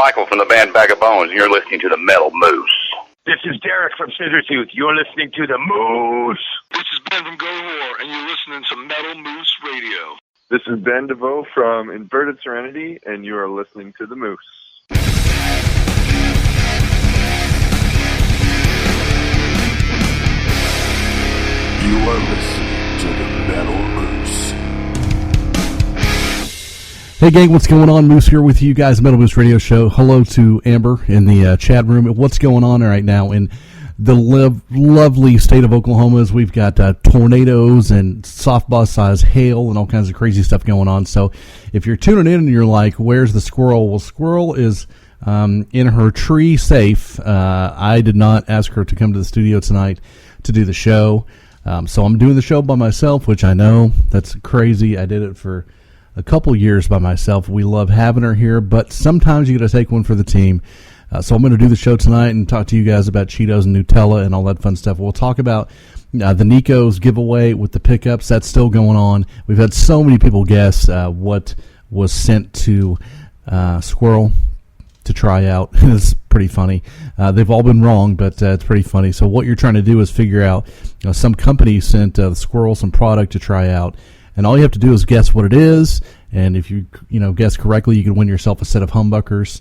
Michael from the band Bag of Bones, and you're listening to the Metal Moose. This is Derek from Scissortooth. You're listening to the Moose. This is Ben from Go to War, and you're listening to Metal Moose Radio. This is Ben DeVoe from Inverted Serenity, and you are listening to The Moose. You are listening to The Metal Moose. Hey gang, what's going on? Moose here with you guys, Metal Moose Radio Show. Hello to Amber in the chat room. What's going on right now in the lovely state of Oklahoma is we've got tornadoes and softball size hail and all kinds of crazy stuff going on. So if you're tuning in and you're like, where's the squirrel? Well, squirrel is in her tree safe. I did not ask her to come to the studio tonight to do the show. So I'm doing the show by myself, which I know that's crazy. I did it for a couple years by myself. We love having her here, but sometimes you got to take one for the team. So I'm going to do the show tonight and talk to you guys about Cheetos and Nutella and all that fun stuff. We'll talk about the Nico's giveaway with the pickups. That's still going on. We've had so many people guess what was sent to Squirrel to try out. It's pretty funny. They've all been wrong, but it's pretty funny. So what you're trying to do is figure out, some company sent the Squirrel some product to try out, and all you have to do is guess what it is, and if you guess correctly, you can win yourself a set of humbuckers.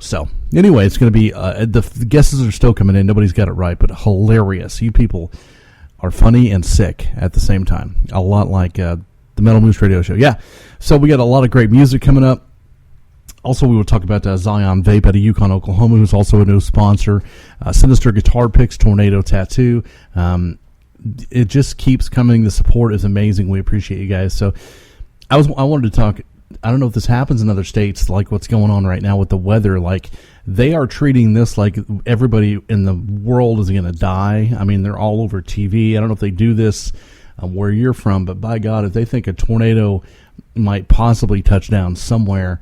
So anyway, it's going to be the guesses are still coming in. Nobody's got it right, but hilarious. You people are funny and sick at the same time. A lot like the Metal Moose Radio Show. Yeah. So we got a lot of great music coming up. Also, we will talk about Zion Vape out of Yukon, Oklahoma, who's also a new sponsor. Sinister Guitar Picks, Tornado Tattoo. It just keeps coming. The support is amazing. We appreciate you guys. So I wanted to talk. I don't know if this happens in other states, like what's going on right now with the weather. Like, they are treating this like everybody in the world is going to die. I mean, they're all over TV. I don't know if they do this where you're from, but by God, if they think a tornado might possibly touch down somewhere,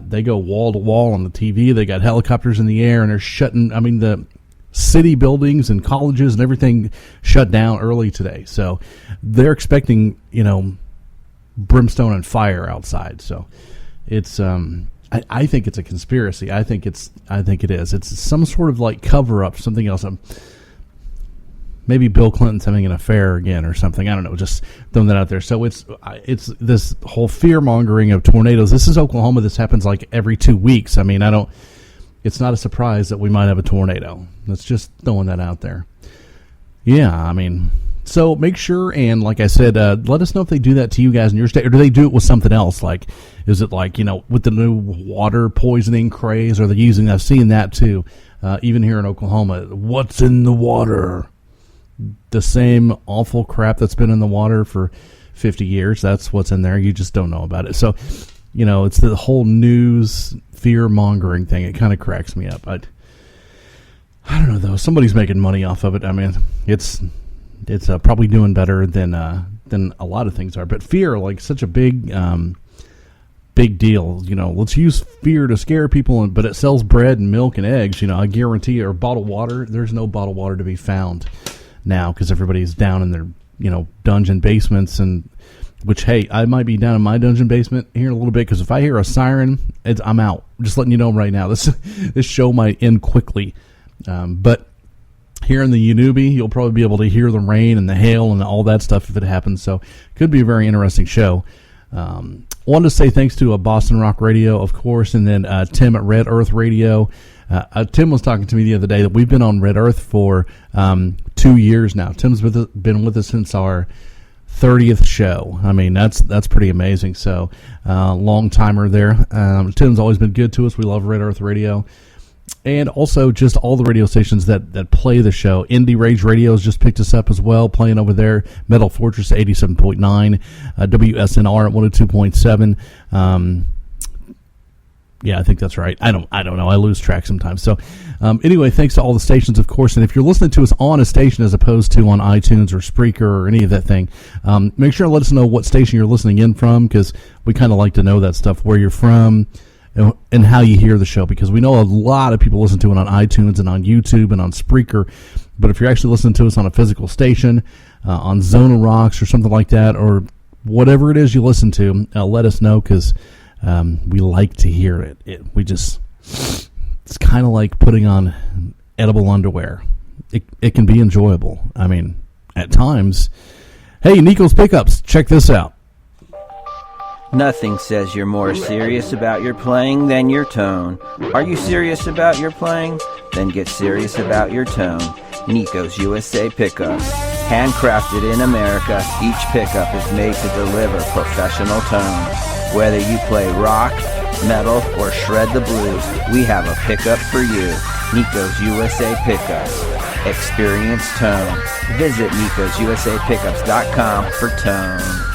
they go wall to wall on the TV. They got helicopters in the air, and they're shutting. I mean, the city buildings and colleges and everything shut down early today. So they're expecting, brimstone and fire outside. So it's I think it's a conspiracy. I think it is. It's some sort of like cover up, something else. Maybe Bill Clinton's having an affair again or something. I don't know. Just throwing that out there. So it's this whole fear mongering of tornadoes. This is Oklahoma. This happens like every 2 weeks. I mean, it's not a surprise that we might have a tornado. Let's just throwing that out there. Yeah, I mean, so make sure, and like I said, let us know if they do that to you guys in your state, or do they do it with something else? Like, is it like, with the new water poisoning craze, or they're using, I've seen that too, even here in Oklahoma. What's in the water? The same awful crap that's been in the water for 50 years. That's what's in there. You just don't know about it. So, it's the whole news fear-mongering thing. It kind of cracks me up. I don't know, though. Somebody's making money off of it. I mean, it's probably doing better than a lot of things are. But fear, like, such a big deal. Let's use fear to scare people, but it sells bread and milk and eggs. I guarantee you, or bottled water. There's no bottled water to be found now because everybody's down in their, dungeon basements, and which, hey, I might be down in my dungeon basement here in a little bit, because if I hear a siren, I'm out. Just letting you know right now. This show might end quickly. But here in the Unubi, you'll probably be able to hear the rain and the hail and all that stuff if it happens. So could be a very interesting show. Wanted to say thanks to Boston Rock Radio, of course, and then Tim at Red Earth Radio. Tim was talking to me the other day that we've been on Red Earth for 2 years now. Tim's been with us since our 30th show. I mean, that's pretty amazing. So long timer there. Tim's always been good to us. We love Red Earth Radio. And also just all the radio stations that play the show. Indie Rage Radio has just picked us up as well, playing over there. Metal Fortress 87.9, WSNR at 102.7. Yeah, I think that's right. I don't know. I lose track sometimes. So anyway, thanks to all the stations, of course. And if you're listening to us on a station as opposed to on iTunes or Spreaker or any of that thing, make sure to let us know what station you're listening in from, because we kind of like to know that stuff, where you're from and how you hear the show, because we know a lot of people listen to it on iTunes and on YouTube and on Spreaker. But if you're actually listening to us on a physical station, on Zone of Rocks or something like that, or whatever it is you listen to, let us know, because we like to hear it. It's kind of like putting on edible underwear. It can be enjoyable. I mean, at times. Hey, Nico's Pickups, check this out. Nothing says you're more serious about your playing than your tone. Are you serious about your playing? Then get serious about your tone. Nico's USA Pickups. Handcrafted in America, each pickup is made to deliver professional tone. Whether you play rock, metal, or shred the blues, we have a pickup for you. Nico's USA Pickups. Experience tone. Visit Nico'sUSAPickups.com for tone.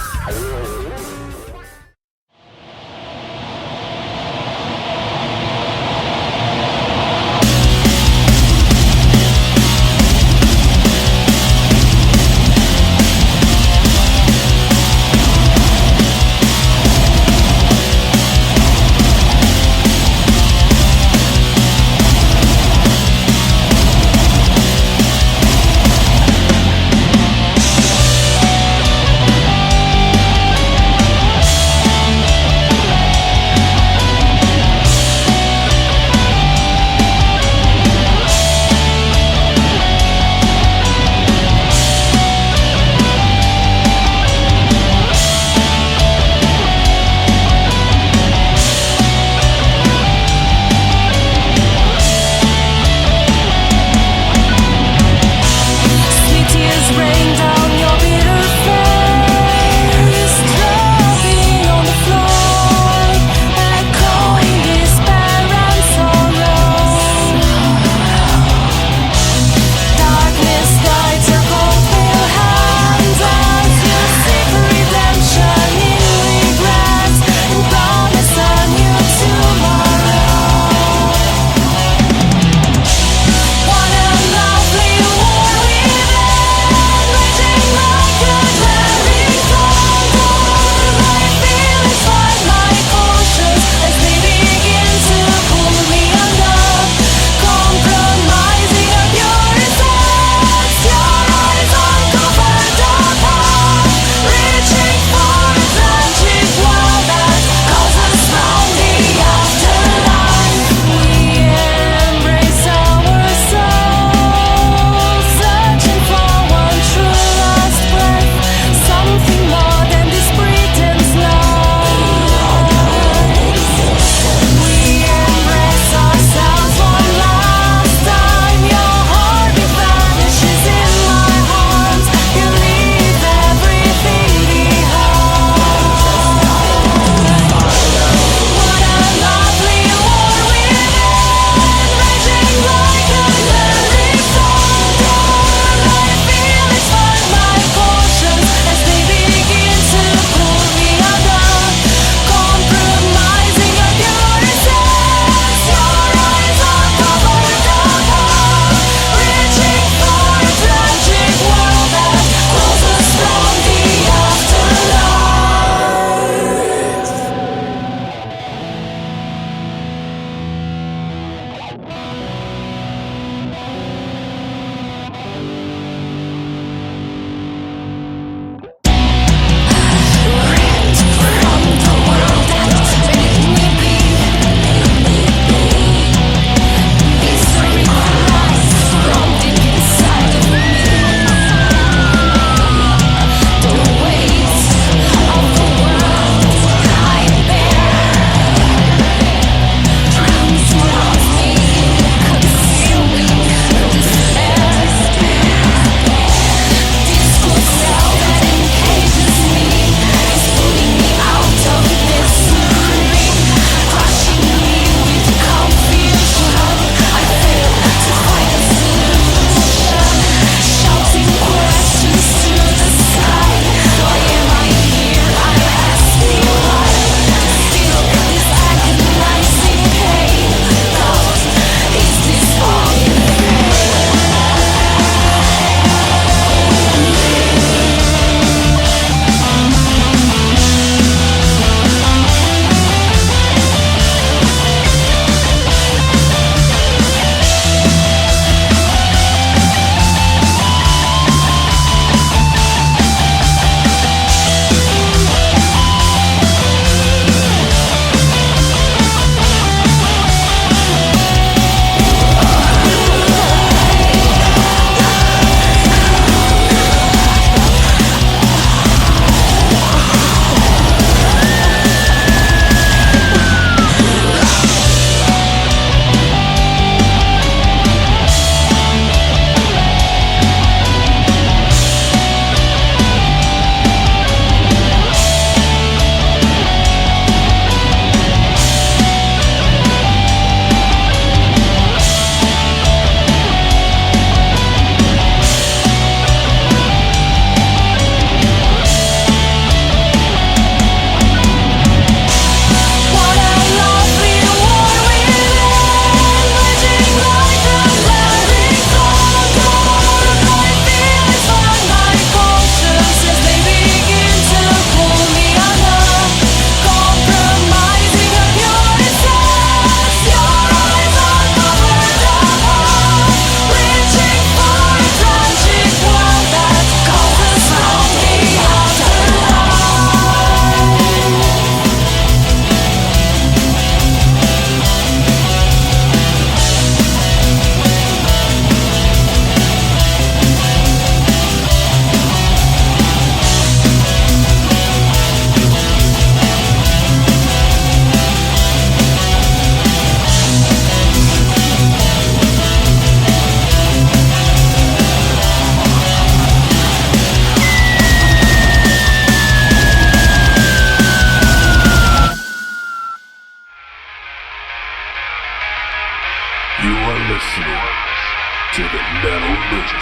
to the Metal Moose.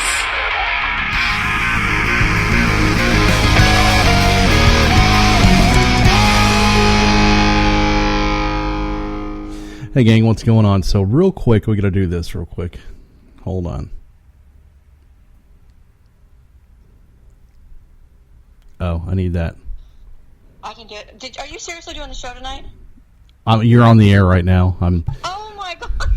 Hey gang, what's going on? So real quick, we got to do this real quick. Hold on. Oh, I need that. I can do it. Are you seriously doing the show tonight? You're on the air right now. Oh my god!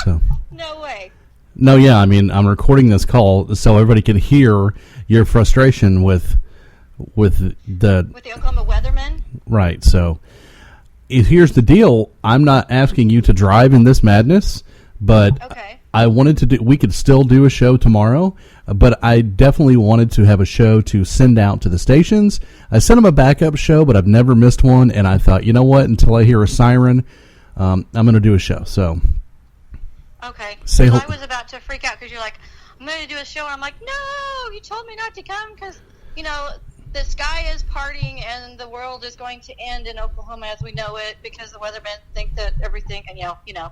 So. No way. No, yeah. I mean, I'm recording this call so everybody can hear your frustration with the Oklahoma weathermen. Right. So here's the deal. I'm not asking you to drive in this madness, but okay. I wanted to do. We could still do a show tomorrow, but I definitely wanted to have a show to send out to the stations. I sent them a backup show, but I've never missed one, and I thought, you know what? Until I hear a siren, I'm going to do a show. So, okay. I was about to freak out because you're like, I'm going to do a show, and I'm like, no, you told me not to come because the sky is parting and the world is going to end in Oklahoma as we know it because the weathermen think that everything, and you know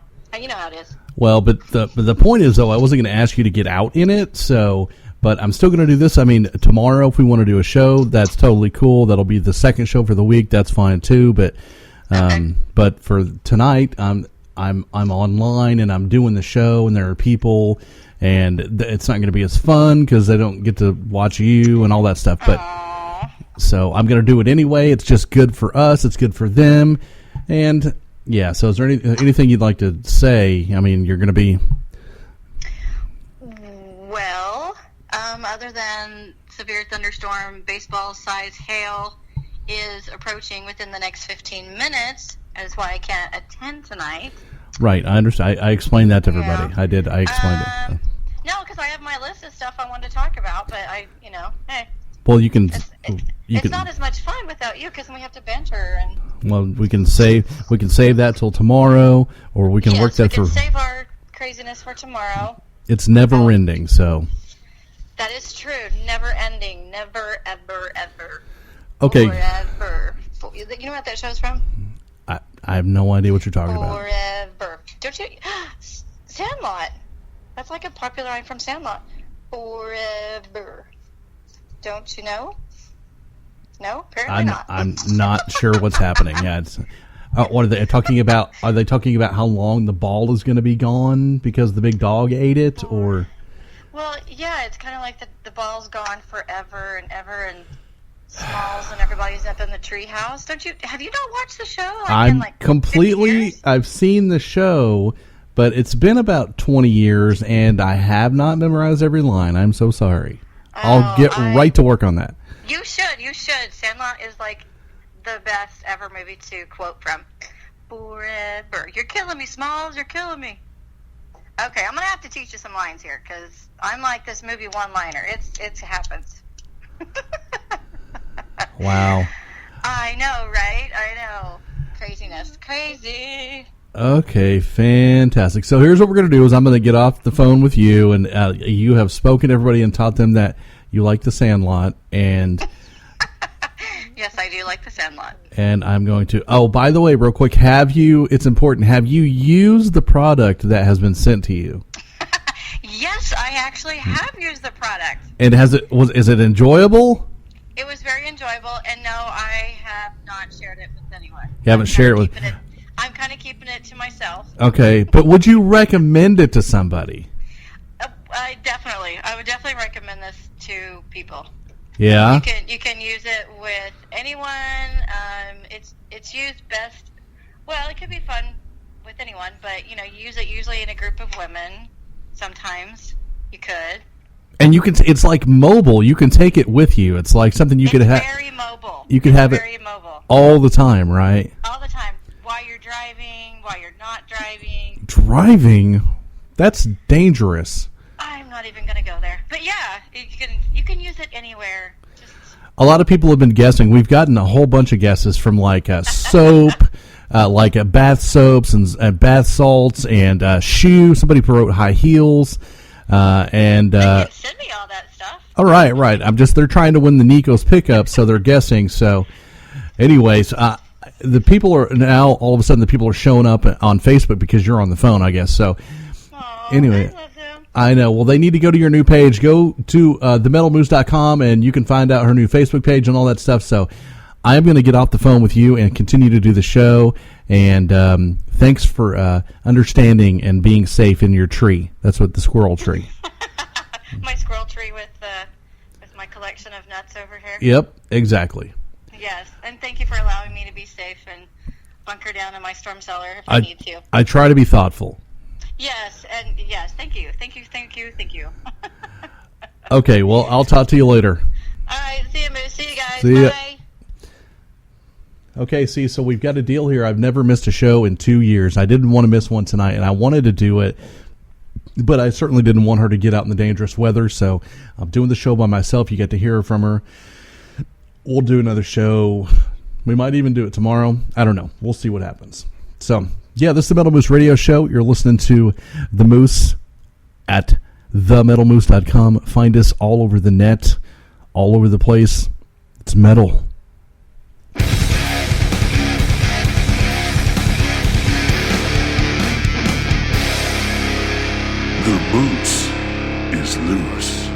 how it is. Well, but the point is, though, I wasn't going to ask you to get out in it, so, but I'm still going to do this. I mean, tomorrow, if we want to do a show, that's totally cool. That'll be the second show for the week. That's fine, too, but but for tonight, I'm online, and I'm doing the show, and there are people, and it's not going to be as fun because they don't get to watch you and all that stuff, but so I'm going to do it anyway. It's just good for us. It's good for them, and yeah, so is there anything you'd like to say? I mean, you're going to be... Well, other than severe thunderstorm, baseball-sized hail is approaching within the next 15 minutes. That is why I can't attend tonight. Right, I understand. I explained that to everybody. Yeah. I did. I explained it. So. No, because I have my list of stuff I wanted to talk about, but hey. Well, you can... It's not as much fun without you because we have to banter and... Well, we can save that till tomorrow, or we can work that for... we can save our craziness for tomorrow. It's never ending, so... That is true. Never ending. Never, ever, ever. Okay. Forever. You know what that show's from? I have no idea what you're talking about. Forever. Don't you... Sandlot. That's like a popular line from Sandlot. Forever. Don't you know? No, apparently not. I'm not sure what's happening. Yeah, it's, what are they talking about? Are they talking about how long the ball is going to be gone because the big dog ate it, or? Well, yeah, it's kind of like the ball's gone forever and ever, and Smalls and everybody's up in the treehouse. Have you not watched the show? I've seen the show, but it's been about 20 years, and I have not memorized every line. I'm so sorry. I'll get right to work on that. You should. Sandlot is like the best ever movie to quote from. Forever. You're killing me, Smalls. You're killing me. Okay, I'm going to have to teach you some lines here because I'm like this movie one-liner. It happens. Wow. I know, right? I know. Craziness. Crazy. Okay, fantastic. So here's what we're going to do is I'm going to get off the phone with you, and you have spoken to everybody and taught them that you like the Sandlot, and... Yes, I do like the Sandlot. And I'm going to... Oh, by the way, real quick, it's important, have you used the product that has been sent to you? Yes, I actually have used the product. And is it enjoyable? It was very enjoyable, and no, I have not shared it with anyone. You haven't shared it with... I'm kind of keeping it to myself. Okay, but would you recommend it to somebody? I would definitely recommend this to people. Yeah? You can use it with anyone. It's used best. Well, it could be fun with anyone, but you use it usually in a group of women. Sometimes you could. And you can. It's like mobile. You can take it with you. It's like something you could have. It's very mobile. You could have it very mobile. All the time, right? All the time. While you're driving, while you're not driving. Driving? That's dangerous. I'm not even going to go there. But yeah, you can use it anywhere. A lot of people have been guessing. We've gotten a whole bunch of guesses from like soap, like bath soaps and bath salts and shoes. Somebody wrote high heels. And you can send me all that stuff. All right. They're trying to win the Nico's pickup, so they're guessing. So anyways, the people are now, all of a sudden, the people are showing up on Facebook because you're on the phone, I guess. So anyway, I know. Well, they need to go to your new page. Go to themetalmoose.com, and you can find out her new Facebook page and all that stuff. So I am going to get off the phone with you and continue to do the show. And thanks for understanding and being safe in your tree. That's what the squirrel tree. My squirrel tree with my collection of nuts over here. Yep, exactly. Yes, and thank you for allowing me to be safe and bunker down in my storm cellar if I need to. I try to be thoughtful. Yes, and yes, thank you. Okay, well, I'll talk to you later. All right, see you, Moose. See you guys. See ya. Bye. Okay, see, so we've got a deal here. I've never missed a show in 2 years. I didn't want to miss one tonight, and I wanted to do it, but I certainly didn't want her to get out in the dangerous weather, so I'm doing the show by myself. You get to hear from her. We'll do another show. We might even do it tomorrow. I don't know. We'll see what happens. So, yeah, this is the Metal Moose Radio Show. You're listening to The Moose at themetalmoose.com. Find us all over the net, all over the place. It's metal. The moose is loose.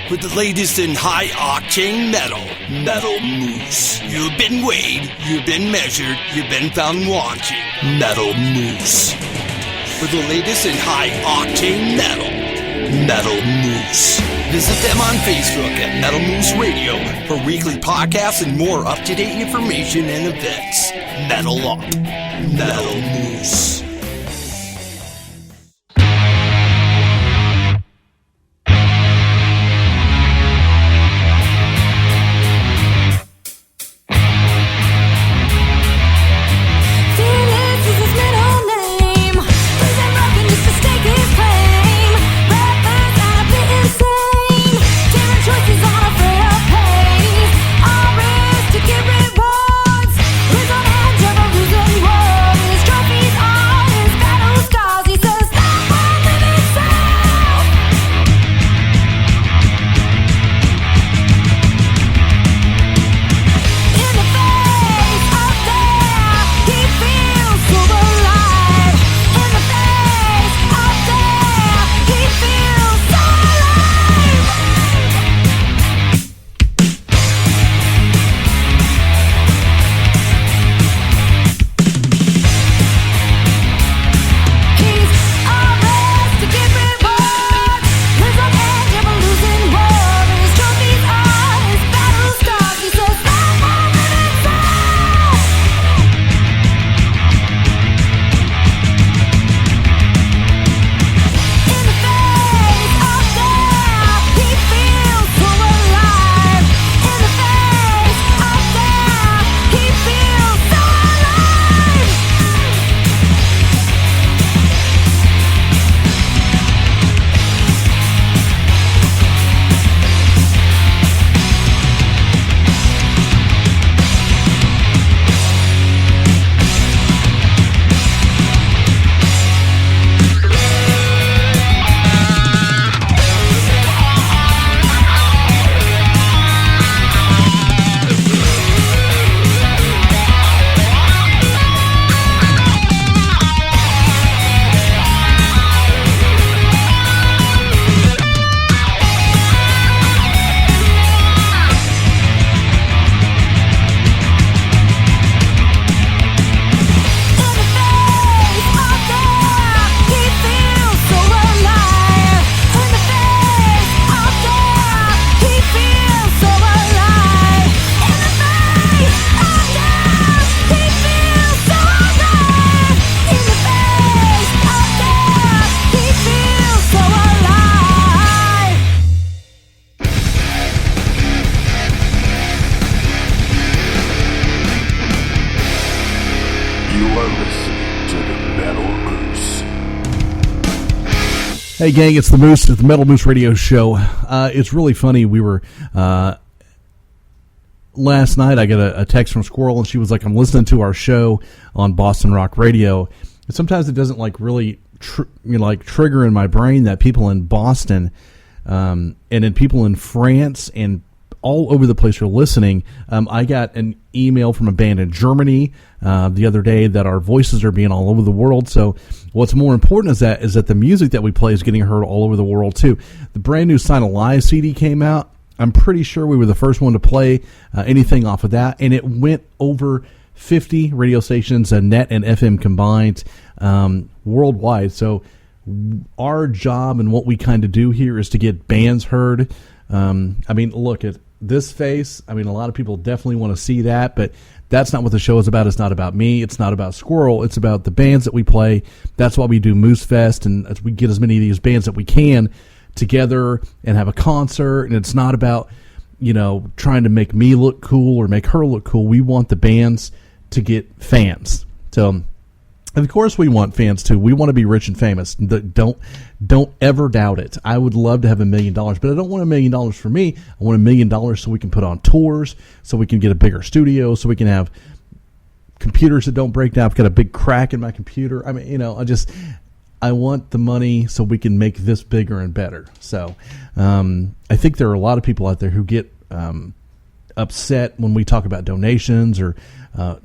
with the latest in high-octane metal. Metal Moose. You've been weighed, you've been measured, you've been found wanting. Metal Moose. For the latest in high-octane metal. Metal Moose. Visit them on Facebook at Metal Moose Radio for weekly podcasts and more up-to-date information and events. Metal Up. Metal Moose. Hey gang, it's the Moose at the Metal Moose Radio Show. It's really funny. We were last night. I got a text from Squirrel, and she was like, "I'm listening to our show on Boston Rock Radio." And sometimes it doesn't like really trigger in my brain that people in Boston and then people in France and all over the place are listening. I got an email from a band in Germany the other day that our voices are being all over the world. So what's more important is that the music that we play is getting heard all over the world too. The brand new Sign Alive CD came out. I'm pretty sure we were the first one to play anything off of that, and it went over 50 radio stations, net and FM combined, worldwide. So our job and what we kind of do here is to get bands heard. I mean, look at this face. I mean, a lot of people definitely want to see that, but that's not what the show is about. It's not about me. It's not about Squirrel. It's about the bands that we play. That's why we do Moose Fest, and we get as many of these bands that we can together and have a concert. And it's not about, trying to make me look cool or make her look cool. We want the bands to get fans. So, of course, we want fans too. We want to be rich and famous. Don't ever doubt it. I would love to have $1 million, but I don't want $1 million for me. I want $1 million so we can put on tours, so we can get a bigger studio, so we can have computers that don't break down. I've got a big crack in my computer. I mean, I want the money so we can make this bigger and better. So I think there are a lot of people out there who get upset when we talk about donations, or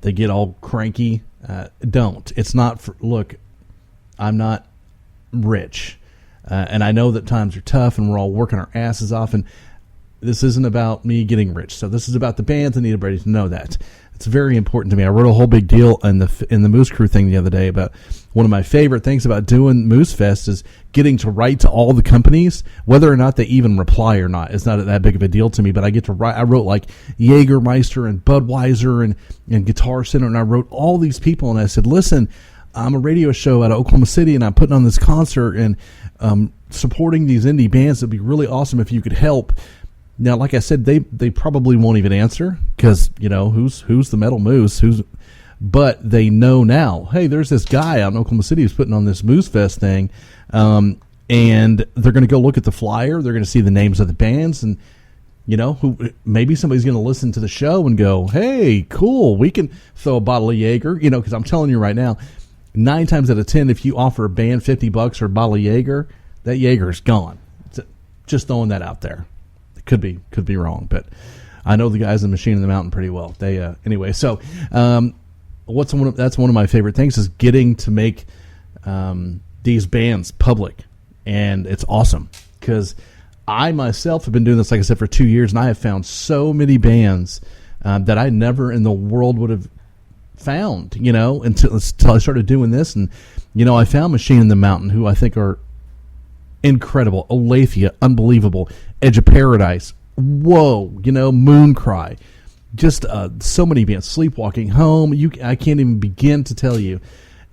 they get all cranky. Don't. It's not for, look, I'm not rich. And I know that times are tough and we're all working our asses off. And This isn't about me getting rich. So this is about the bands. I need everybody to know that. It's very important to me. I wrote a whole big deal in the Moose Crew thing the other day about one of my favorite things about doing Moose Fest is getting to write to all the companies, whether or not they even reply or not. It's not that big of a deal to me, but I get to write. I wrote like Jägermeister and Budweiser and Guitar Center, and I wrote all these people, and I said, listen, I'm a radio show out of Oklahoma City, and I'm putting on this concert and supporting these indie bands. It'd be really awesome if you could help. Now, like I said, they probably won't even answer because, who's the Metal Moose? But they know now, hey, there's this guy out in Oklahoma City who's putting on this Moose Fest thing, and they're going to go look at the flyer. They're going to see the names of the bands, and, maybe somebody's going to listen to the show and go, hey, cool, we can throw a bottle of Jaeger, because I'm telling you right now, 9 times out of 10, if you offer a band $50 or a bottle of Jaeger, that Jaeger's gone. Just throwing that out there. Could be wrong, but I know the guys in Machine in the Mountain pretty well. They anyway. So that's one of my favorite things is getting to make these bands public, and it's awesome because I myself have been doing this, like I said, for 2 years, and I have found so many bands that I never in the world would have found, until I started doing this, and I found Machine in the Mountain, who I think are incredible. Aletheia, unbelievable. Edge of Paradise, whoa, Mooncry, just so many bands. Sleepwalking Home, I can't even begin to tell you.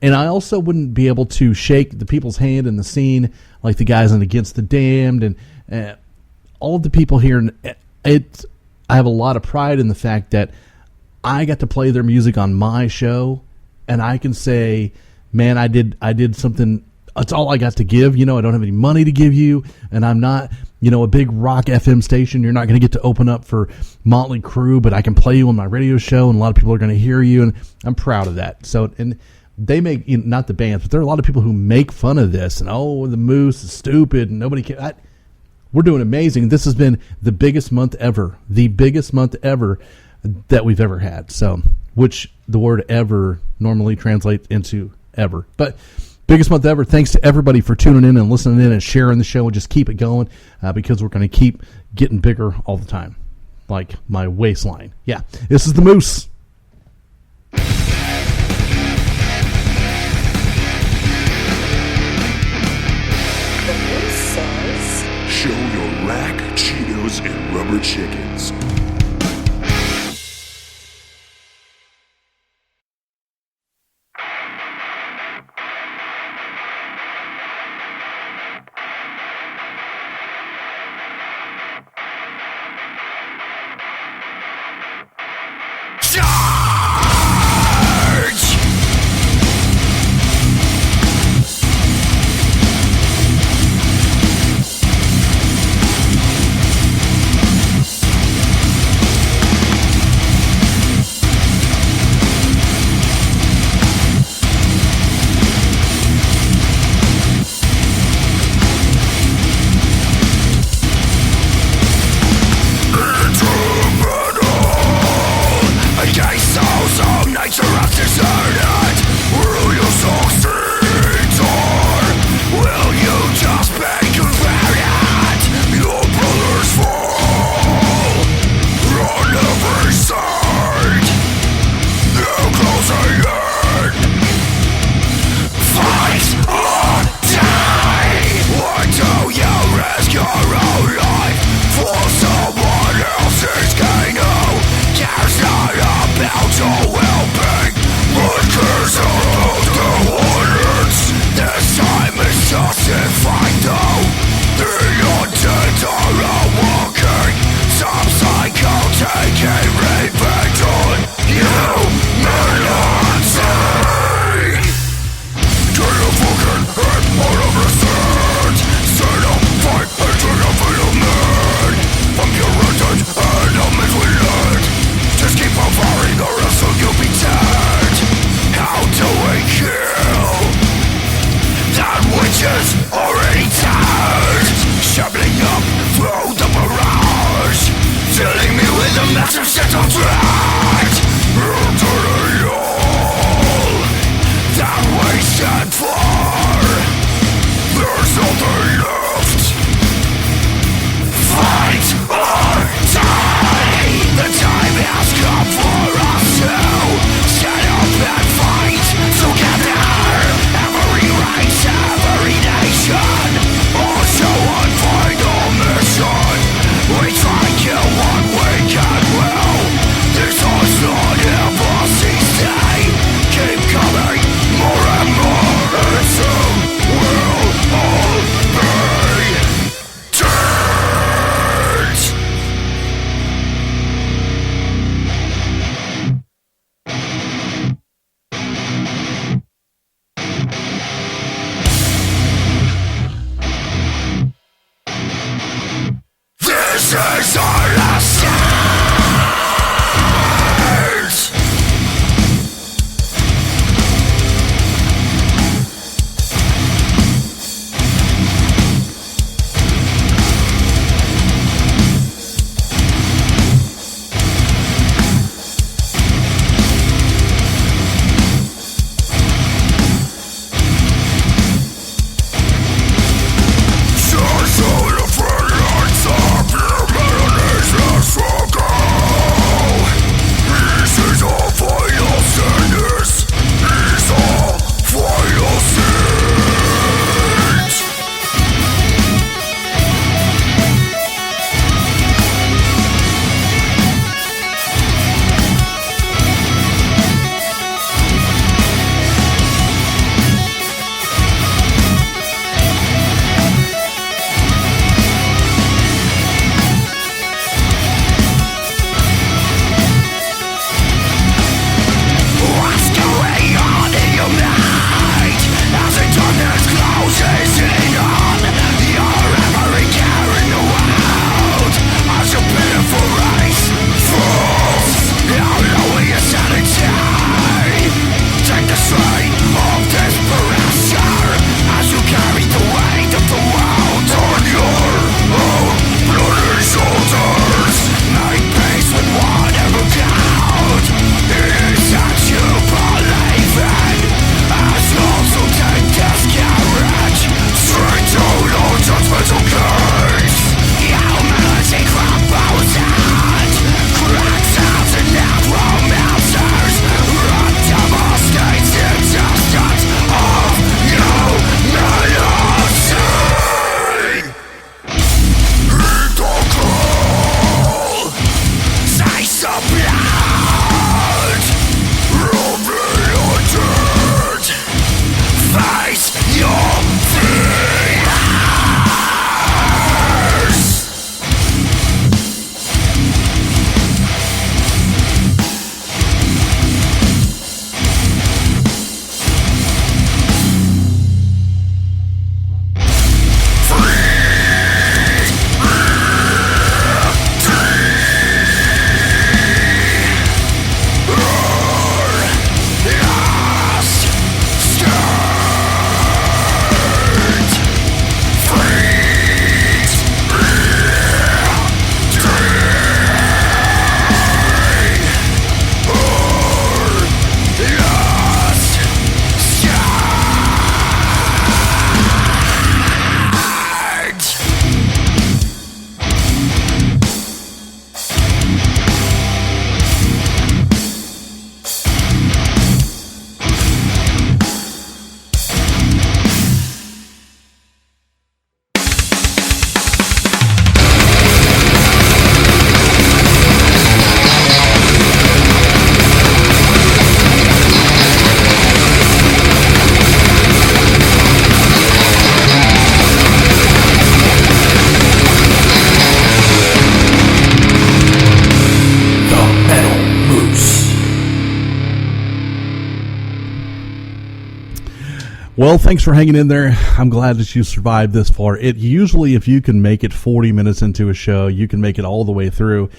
And I also wouldn't be able to shake the people's hand in the scene like the guys in Against the Damned and all of the people here. And I have a lot of pride in the fact that I got to play their music on my show, and I can say, man, I did something. That's all I got to give. I don't have any money to give you, and I'm not, a big rock FM station. You're not going to get to open up for Motley Crue, but I can play you on my radio show, and a lot of people are going to hear you, and I'm proud of that. So, and they make, not the bands, but there are a lot of people who make fun of this, and the Moose is stupid, and nobody can. We're doing amazing. This has been the biggest month ever that we've ever had. So, which the word ever normally translates into ever, but biggest month ever. Thanks to everybody for tuning in and listening in and sharing the show, and just keep it going because we're going to keep getting bigger all the time, like my waistline. Yeah, this is the Moose. The Moose says, show your rack, Cheetos, and rubber chickens. Filling me with a massive sense of dread. Well, thanks for hanging in there. I'm glad that you survived this far. It usually, if you can make it 40 minutes into a show, you can make it all the way through.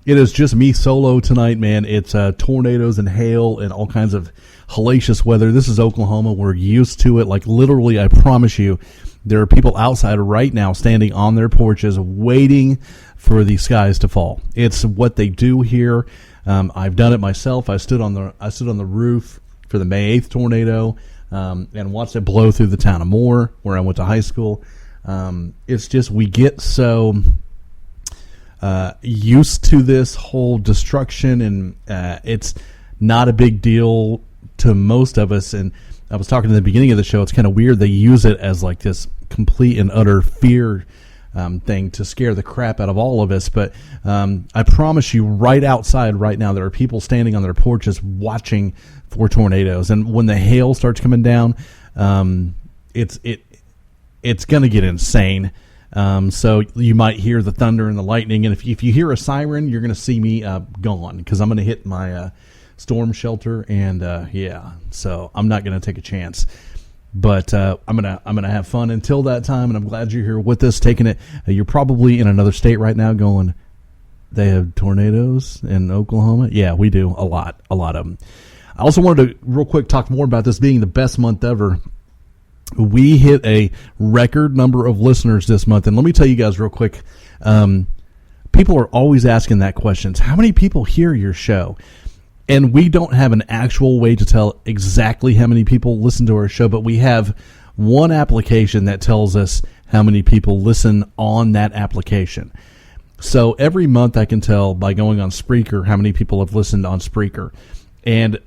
It is just me solo tonight, man. It's tornadoes and hail and all kinds of hellacious weather. This is Oklahoma. We're used to it. Like, literally, I promise you, there are people outside right now standing on their porches waiting for the skies to fall. It's what they do here. I've done it myself. I stood on the roof for the May 8th tornado. And watched it blow through the town of Moore, where I went to high school. It's just, we get so used to this whole destruction, and it's not a big deal to most of us. And I was talking in the beginning of the show, it's kind of weird. They use it as like this complete and utter fear thing to scare the crap out of all of us. But I promise you, right outside right now, there are people standing on their porches watching for tornadoes. And when the hail starts coming down, it's going to get insane. So you might hear the thunder and the lightning. And if you hear a siren, you're going to see me gone, because I'm going to hit my storm shelter. And so I'm not going to take a chance. But I'm gonna have fun until that time, and I'm glad you're here with us, taking it. You're probably in another state right now going, they have tornadoes in Oklahoma? Yeah, we do. A lot of them. I also wanted to real quick talk more about this being the best month ever. We hit a record number of listeners this month, and let me tell you guys real quick, people are always asking that question. How many people hear your show? And we don't have an actual way to tell exactly how many people listen to our show, but we have one application that tells us how many people listen on that application. So every month I can tell by going on Spreaker how many people have listened on Spreaker. And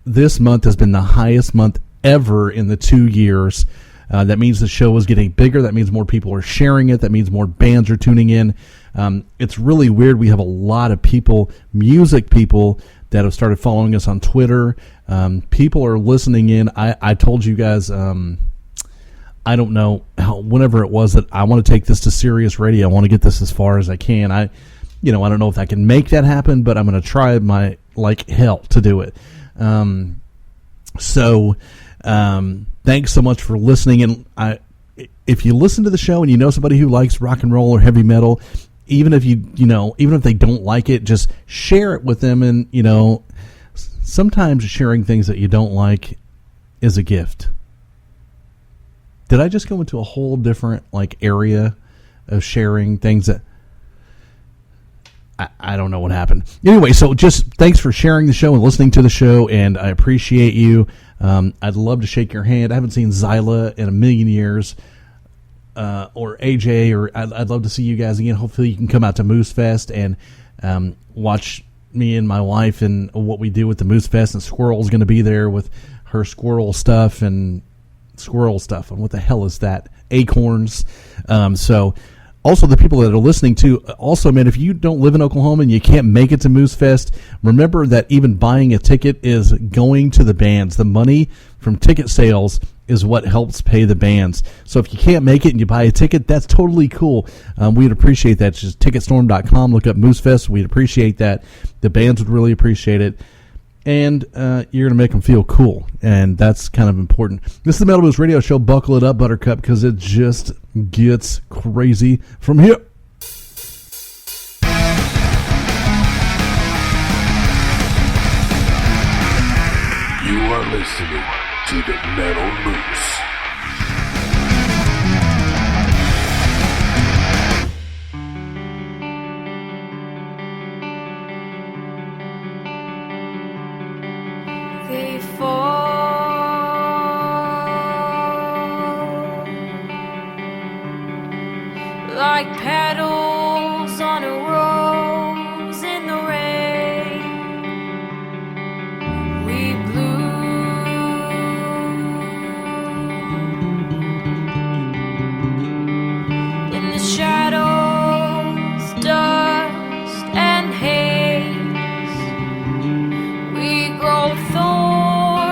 this month has been the highest month ever in the 2 years. That means the show is getting bigger. That means more people are sharing it. That means more bands are tuning in. It's really weird. We have a lot of people, music people, that have started following us on Twitter. People are listening in. I told you guys, I don't know whenever it was, that I want to take this to Sirius Radio. I want to get this as far as I can. I don't know if I can make that happen, but I'm going to try my like hell to do it. Thanks so much for listening. And if you listen to the show and you know somebody who likes rock and roll or heavy metal, even if even if they don't like it, just share it with them. And, sometimes sharing things that you don't like is a gift. Did I just go into a whole different area of sharing things that I don't know what happened. Anyway, so just thanks for sharing the show and listening to the show, and I appreciate you. I'd love to shake your hand. I haven't seen Zyla in a million years. Or AJ, or I'd love to see you guys again. Hopefully you can come out to Moose Fest and watch me and my wife and what we do with the Moose Fest. And Squirrel's going to be there with her squirrel stuff. And what the hell is that? Acorns. So also the people that are listening to, also, man, if you don't live in Oklahoma and you can't make it to Moose Fest, remember that even buying a ticket is going to the bands. The money from ticket sales is what helps pay the bands. So if you can't make it and you buy a ticket, that's totally cool. We'd appreciate that. It's just ticketstorm.com. Look up Moose Fest. We'd appreciate that. The bands would really appreciate it. And you're going to make them feel cool. And that's kind of important. This is the Metal Moose Radio Show. Buckle it up, Buttercup, because it just gets crazy from here. You are listening to the Metal Moose. They fall like petals on a rose in the rain. We in the shadows, dust and haze. We grow thorns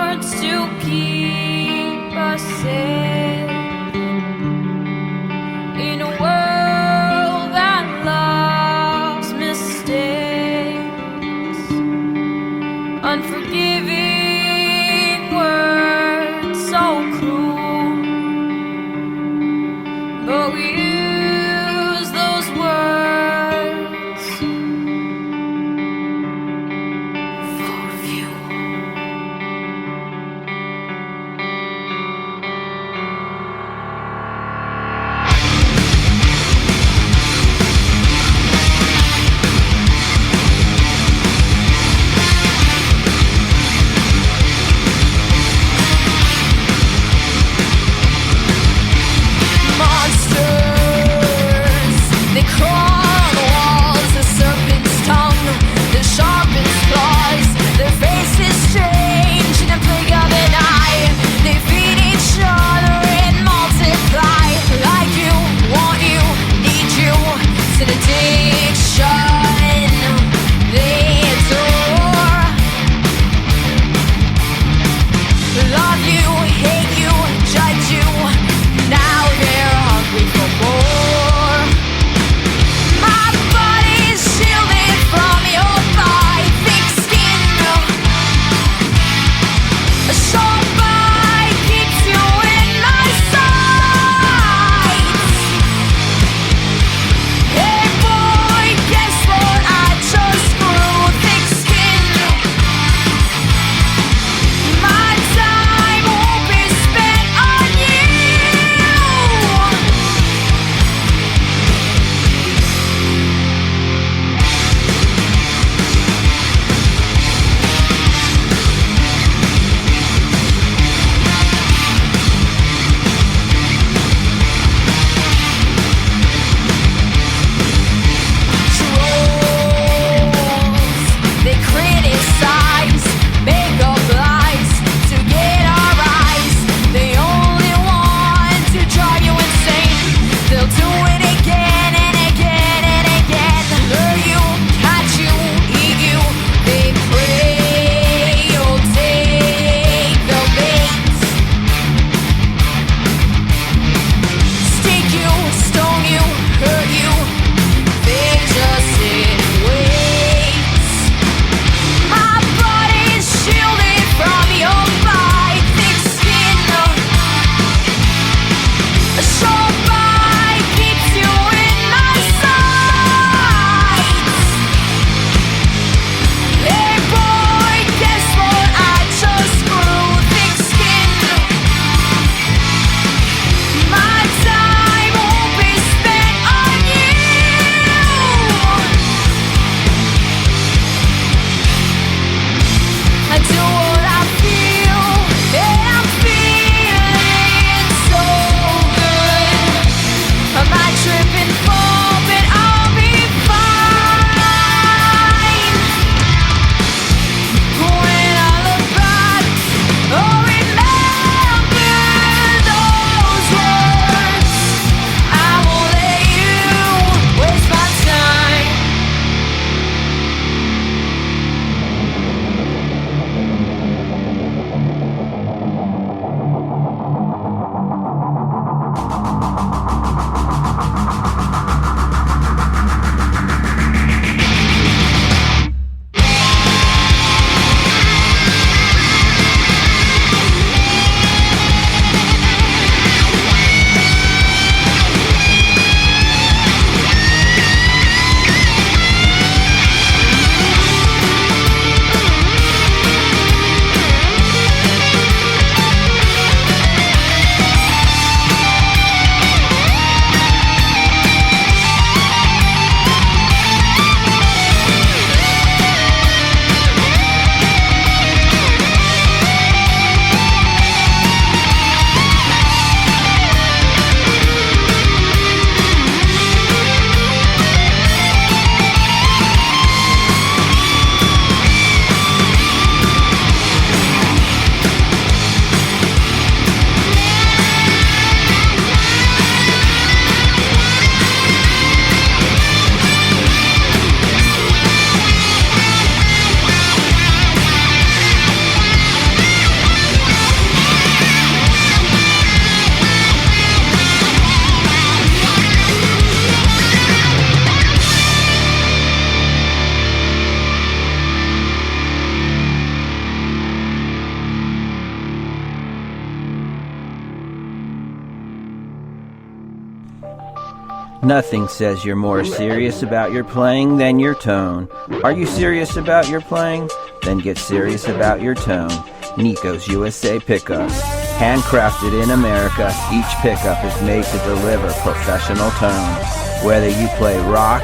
Nothing says you're more serious about your playing than your tone. Are you serious about your playing? Then get serious about your tone. Nico's USA Pickups. Handcrafted in America, each pickup is made to deliver professional tone. Whether you play rock,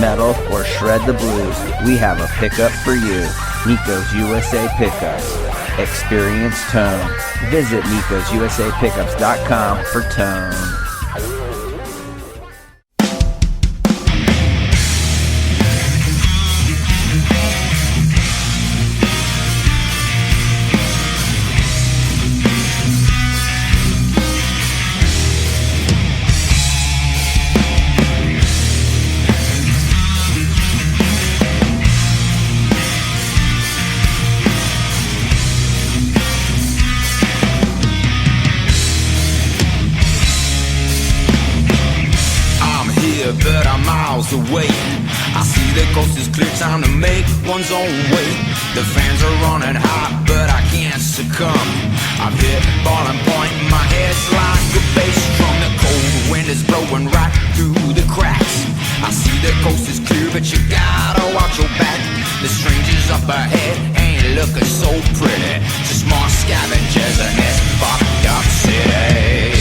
metal, or shred the blues, we have a pickup for you. Nico's USA Pickups. Experience tone. Visit Nico'sUSAPickups.com for tone. But I'm miles away. I see the coast is clear, time to make one's own way. The fans are running hot, but I can't succumb. I've hit bottom point, my head's like a bass drum. The cold wind is blowing right through the cracks. I see the coast is clear, but you gotta watch your back. The strangers up ahead ain't looking so pretty. Just more scavengers in this fucked up city.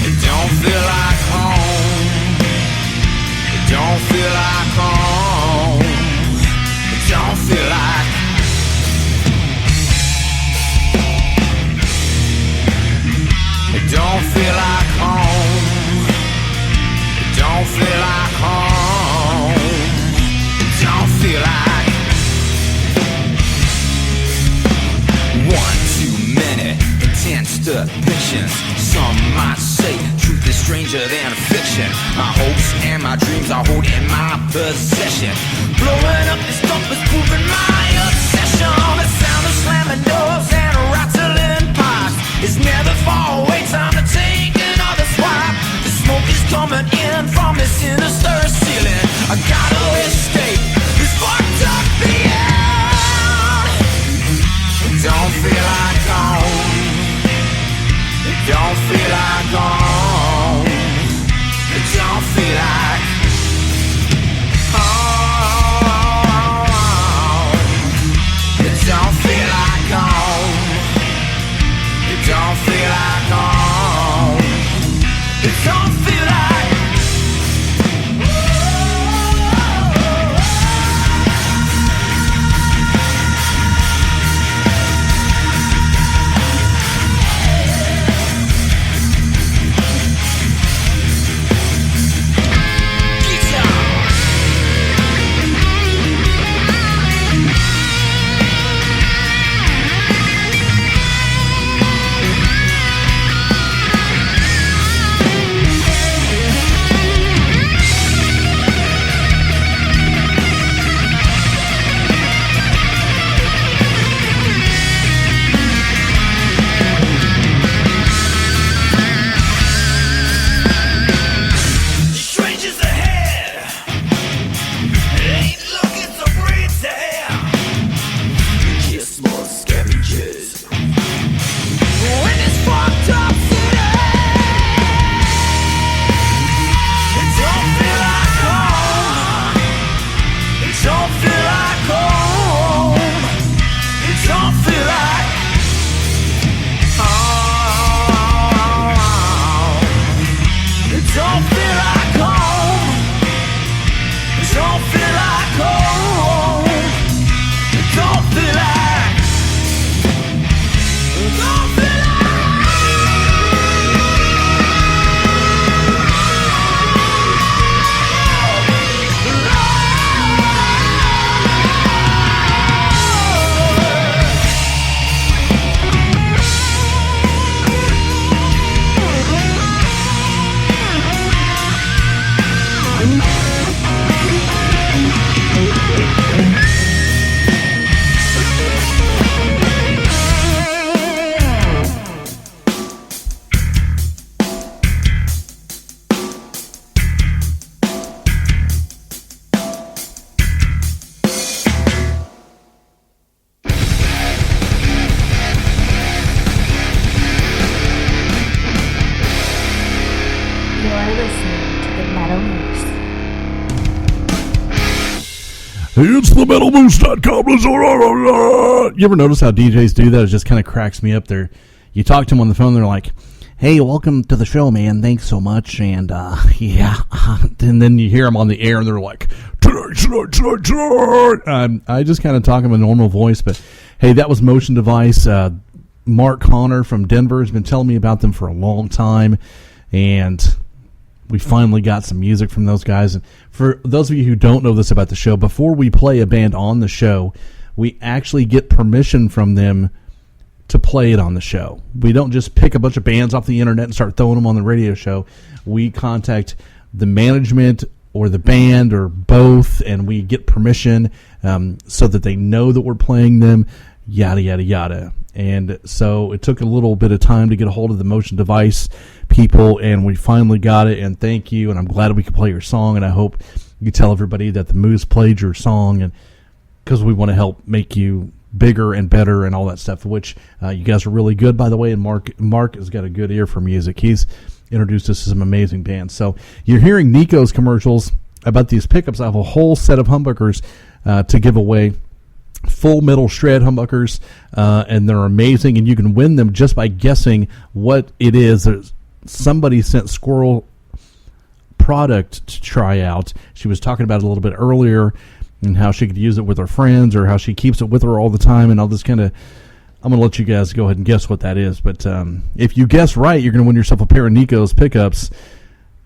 It don't feel like home. Don't feel like home. It don't feel like. It don't feel like home. It don't feel like home. It don't feel like. One too many intense depictions. Some might say truth is stranger than fiction. My hopes and my dreams are holding my possession. Blowing up this stuff is proving my obsession. The sound of slamming doors and rattling pipes is never far away. Time to take another swipe. The smoke is coming in from the sinister ceiling. I gotta escape this fucked up beyond. It don't feel like home. It don't feel like home. It don't feel like home. It don't feel like home. It don't feel like home. It don't feel like. It's the metalmoose.com. You ever notice how DJs do that? It just kind of cracks me up there. You talk to them on the phone, they're like, hey, welcome to the show, man. Thanks so much. And, yeah. And then you hear them on the air, and they're like, tonight. I just kind of talk in a normal voice. But, hey, that was Motion Device. Mark Connor from Denver has been telling me about them for a long time. And we finally got some music from those guys. And for those of you who don't know this about the show, before we play a band on the show, we actually get permission from them to play it on the show. We don't just pick a bunch of bands off the internet and start throwing them on the radio show. We contact the management or the band or both, and we get permission so that they know that we're playing them, yada, yada, yada. And so it took a little bit of time to get a hold of the Motion Device people, and we finally got it, and thank you, and I'm glad we could play your song, and I hope you tell everybody that the Moose played your song, and because we want to help make you bigger and better and all that stuff, which you guys are really good, by the way, and Mark has got a good ear for music. He's introduced us to some amazing bands. So you're hearing Nico's commercials about these pickups. I have a whole set of humbuckers to give away. Full metal shred humbuckers, and they're amazing, and you can win them just by guessing what it is. Somebody sent Squirrel product to try out. She was talking about it a little bit earlier and how she could use it with her friends or how she keeps it with her all the time, and I'm going to let you guys go ahead and guess what that is. But if you guess right, you're going to win yourself a pair of Nico's pickups,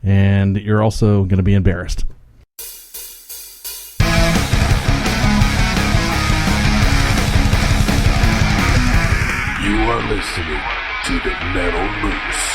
and you're also going to be embarrassed. You are listening to the Metal Moose.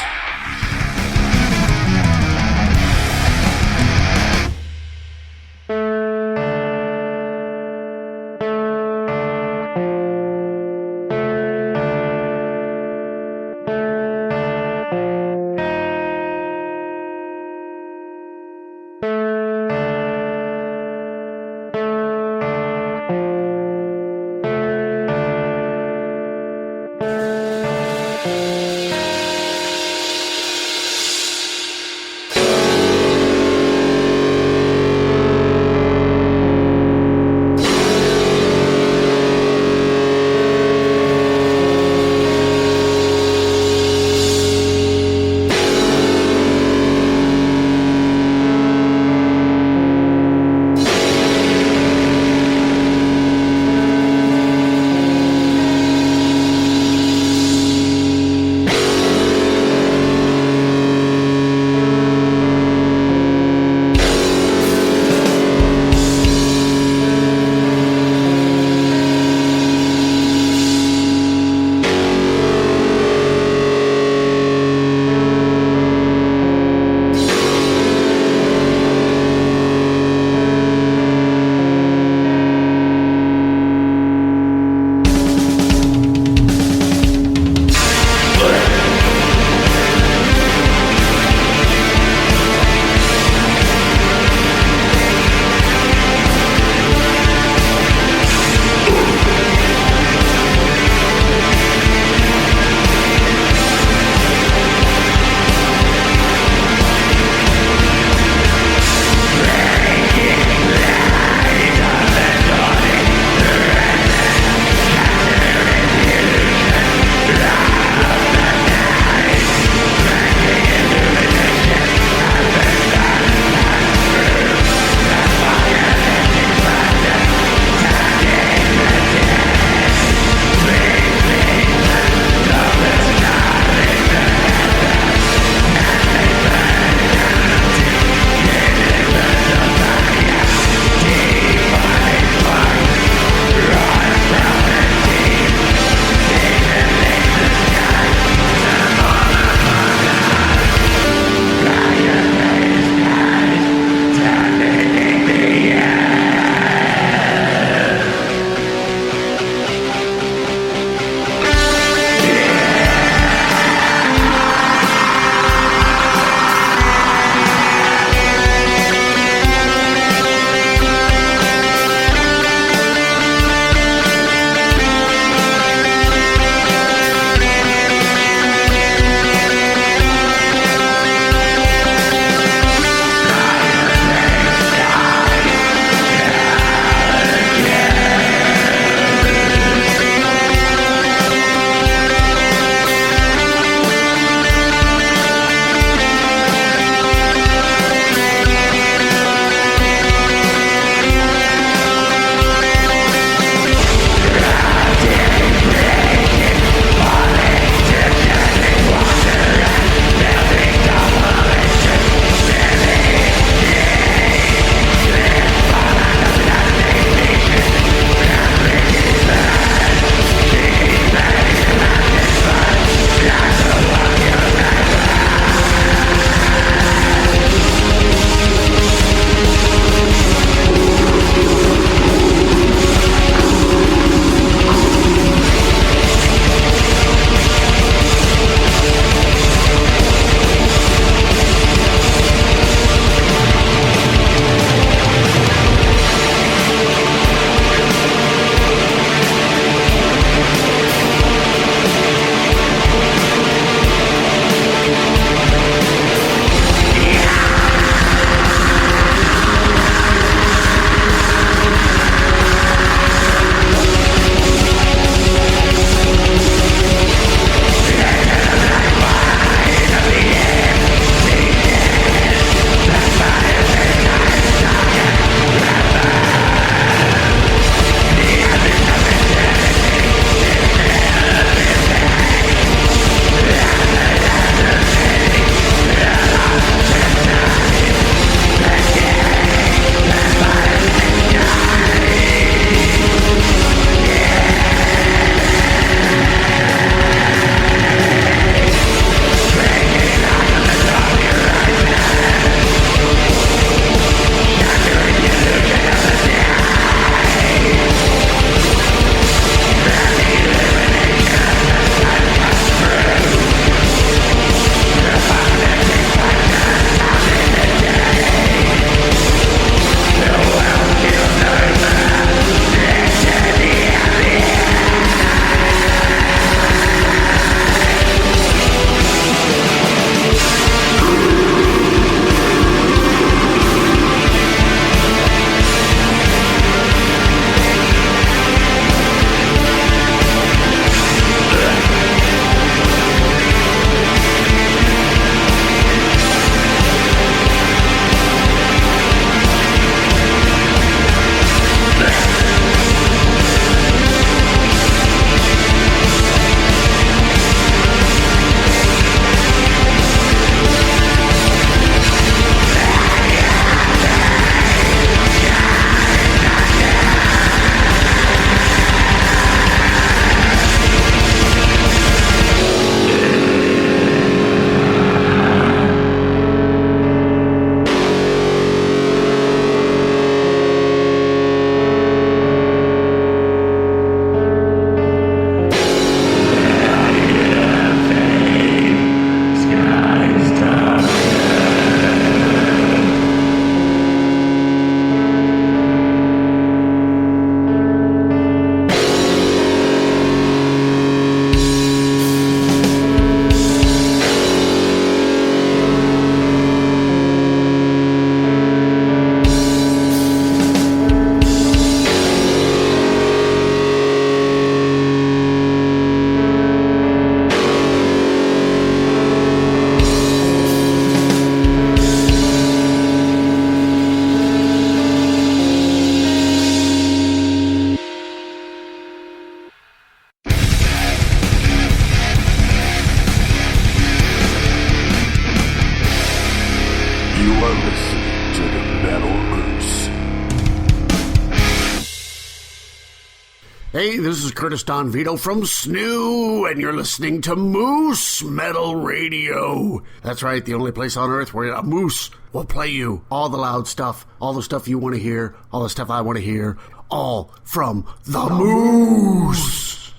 Hey, this is Curtis Don Vito from Snoo, and you're listening to Moose Metal Radio. That's right, the only place on earth where a moose will play you all the loud stuff, all the stuff you want to hear, all the stuff I want to hear, all from the Moose.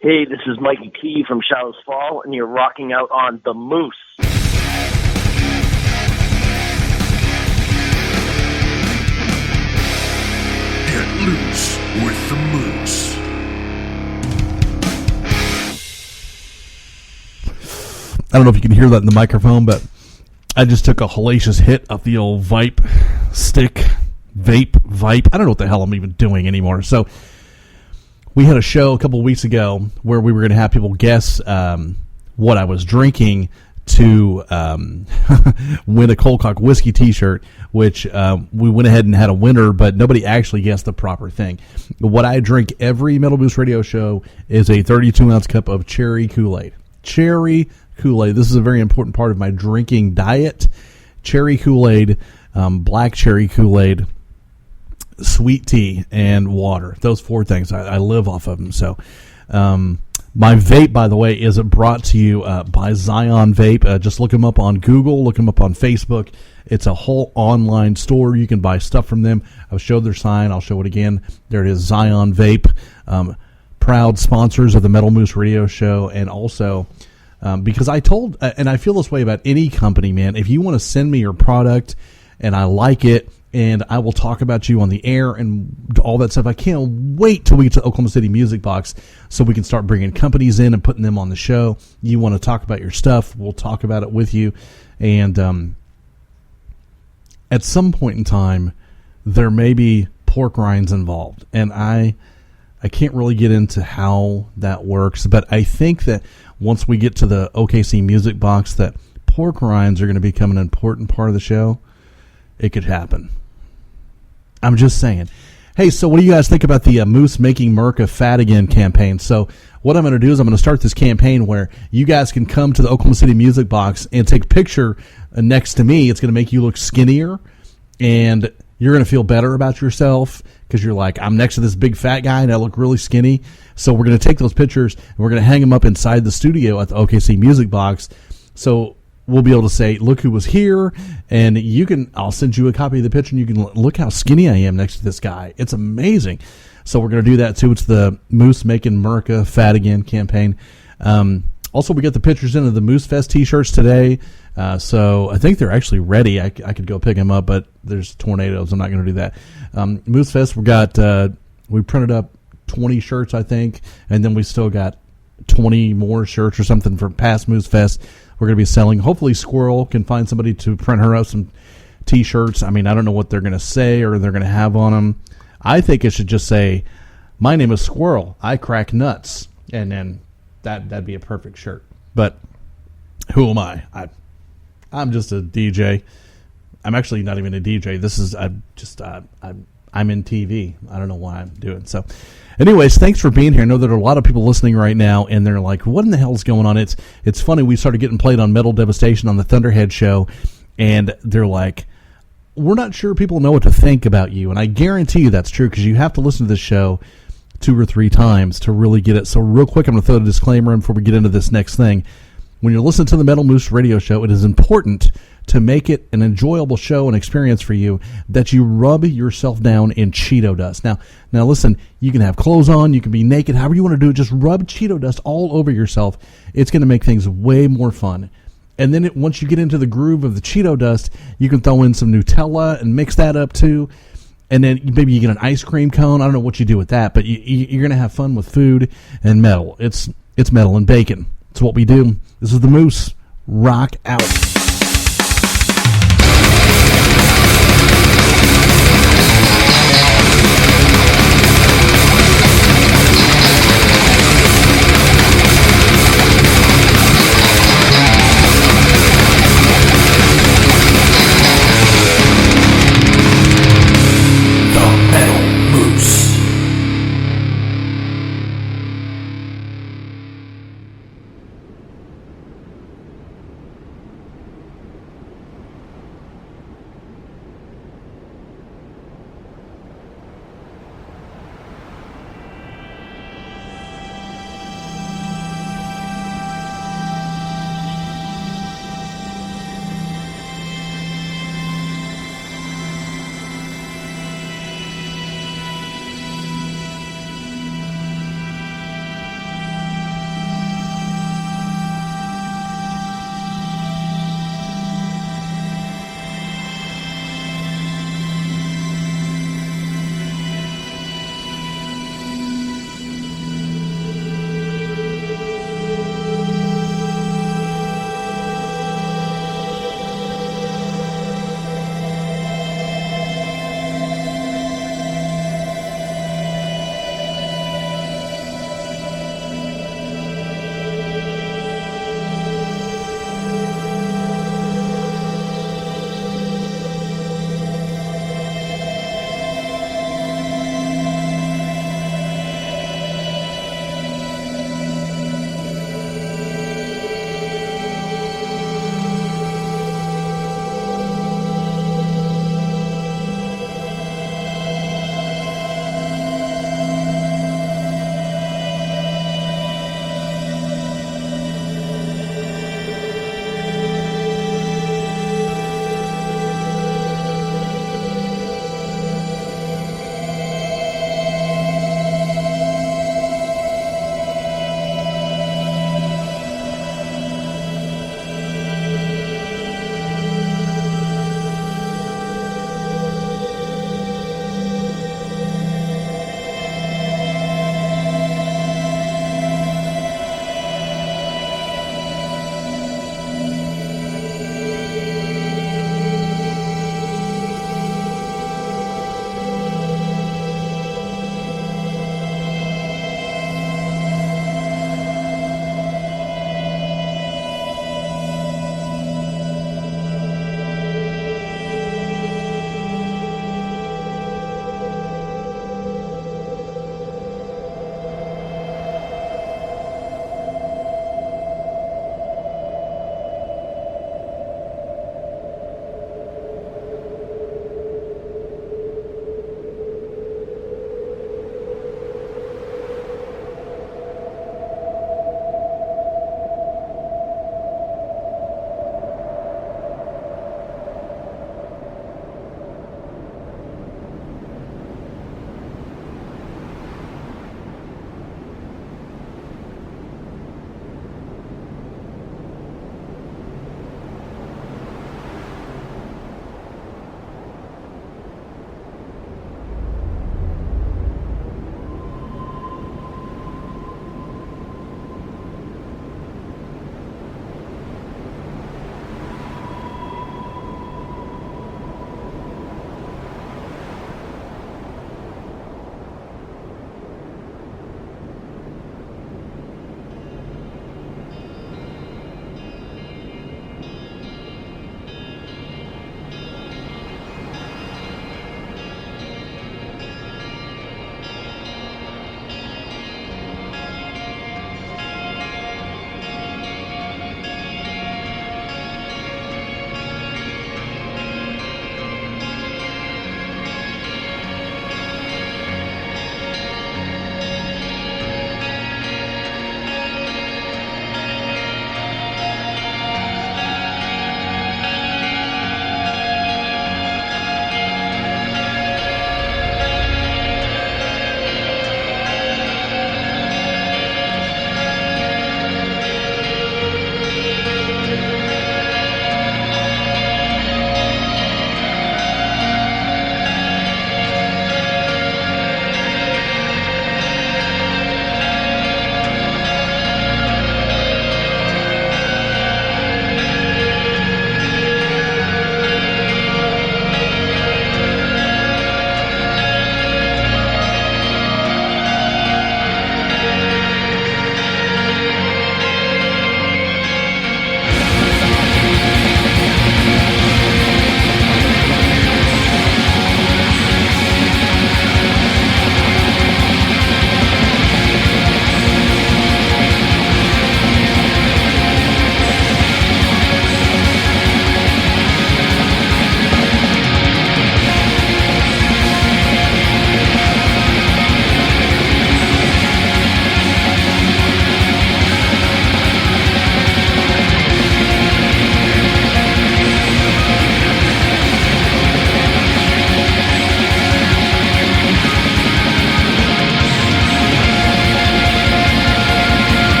Hey, this is Mikey T from Shadows Fall, and you're rocking out on The Moose. Get loose with the Moose. I don't know if you can hear that in the microphone, but I just took a hellacious hit of the old vape. I don't know what the hell I'm even doing anymore. So we had a show a couple of weeks ago where we were going to have people guess what I was drinking to win a Cold Cock Whiskey t-shirt, which we went ahead and had a winner, but nobody actually guessed the proper thing. What I drink every Metal Boost radio show is a 32-ounce cup of cherry Kool-Aid. Cherry Kool-Aid. This is a very important part of my drinking diet. Cherry Kool-Aid, black cherry Kool-Aid, sweet tea, and water. Those four things. I live off of them. So my vape, by the way, is brought to you by Zion Vape. Just look them up on Google. Look them up on Facebook. It's a whole online store. You can buy stuff from them. I've showed their sign. I'll show it again. There it is, Zion Vape. Proud sponsors of the Metal Moose Radio Show. And also, because I told, and I feel this way about any company, man, if you want to send me your product and I like it, and I will talk about you on the air and all that stuff. I can't wait till we get to Oklahoma City Music Box so we can start bringing companies in and putting them on the show. You want to talk about your stuff, we'll talk about it with you. And at some point in time, there may be pork rinds involved. And I can't really get into how that works, but I think that once we get to the OKC Music Box, that pork rinds are going to become an important part of the show. It could happen. I'm just saying. Hey, so what do you guys think about the Moose Making America Fat Again campaign? So what I'm going to do is I'm going to start this campaign where you guys can come to the Oklahoma City Music Box and take a picture next to me. It's going to make you look skinnier, and you're going to feel better about yourself because you're like, I'm next to this big fat guy and I look really skinny. So we're going to take those pictures and we're going to hang them up inside the studio at the OKC Music Box. So we'll be able to say, look who was here, and I'll send you a copy of the picture, and you can look how skinny I am next to this guy. It's amazing. So we're going to do that, too. It's the Moose Making America Fat Again campaign. Also, we got the pictures into the Moose Fest t-shirts today, so I think they're actually ready. I could go pick them up, but there's tornadoes. I'm not going to do that. Moose Fest, we printed up 20 shirts, I think, and then we still got 20 more shirts or something for past Moose Fest. We're going to be selling. Hopefully Squirrel can find somebody to print her up some t-shirts. I mean, I don't know what they're going to say or they're going to have on them. I think it should just say, my name is Squirrel. I crack nuts. And then that'd be a perfect shirt. But who am I? I'm just a DJ. I'm actually not even a DJ. I'm in TV. I don't know why I'm doing so. Anyways, thanks for being here. I know there are a lot of people listening right now, and they're like, what in the hell is going on? It's funny. We started getting played on Metal Devastation on the Thunderhead show, and they're like, we're not sure people know what to think about you. And I guarantee you that's true because you have to listen to this show 2 or 3 times to really get it. So real quick, I'm going to throw a disclaimer in before we get into this next thing. When you're listening to the Metal Moose Radio Show, it is important to make it an enjoyable show and experience for you that you rub yourself down in Cheeto dust. Now listen, you can have clothes on, you can be naked, however you want to do it, just rub Cheeto dust all over yourself. It's going to make things way more fun. And then once you get into the groove of the Cheeto dust, you can throw in some Nutella and mix that up too. And then maybe you get an ice cream cone. I don't know what you do with that, but you're going to have fun with food and metal. It's metal and bacon. It's what we do. This is the Moose. Rock out.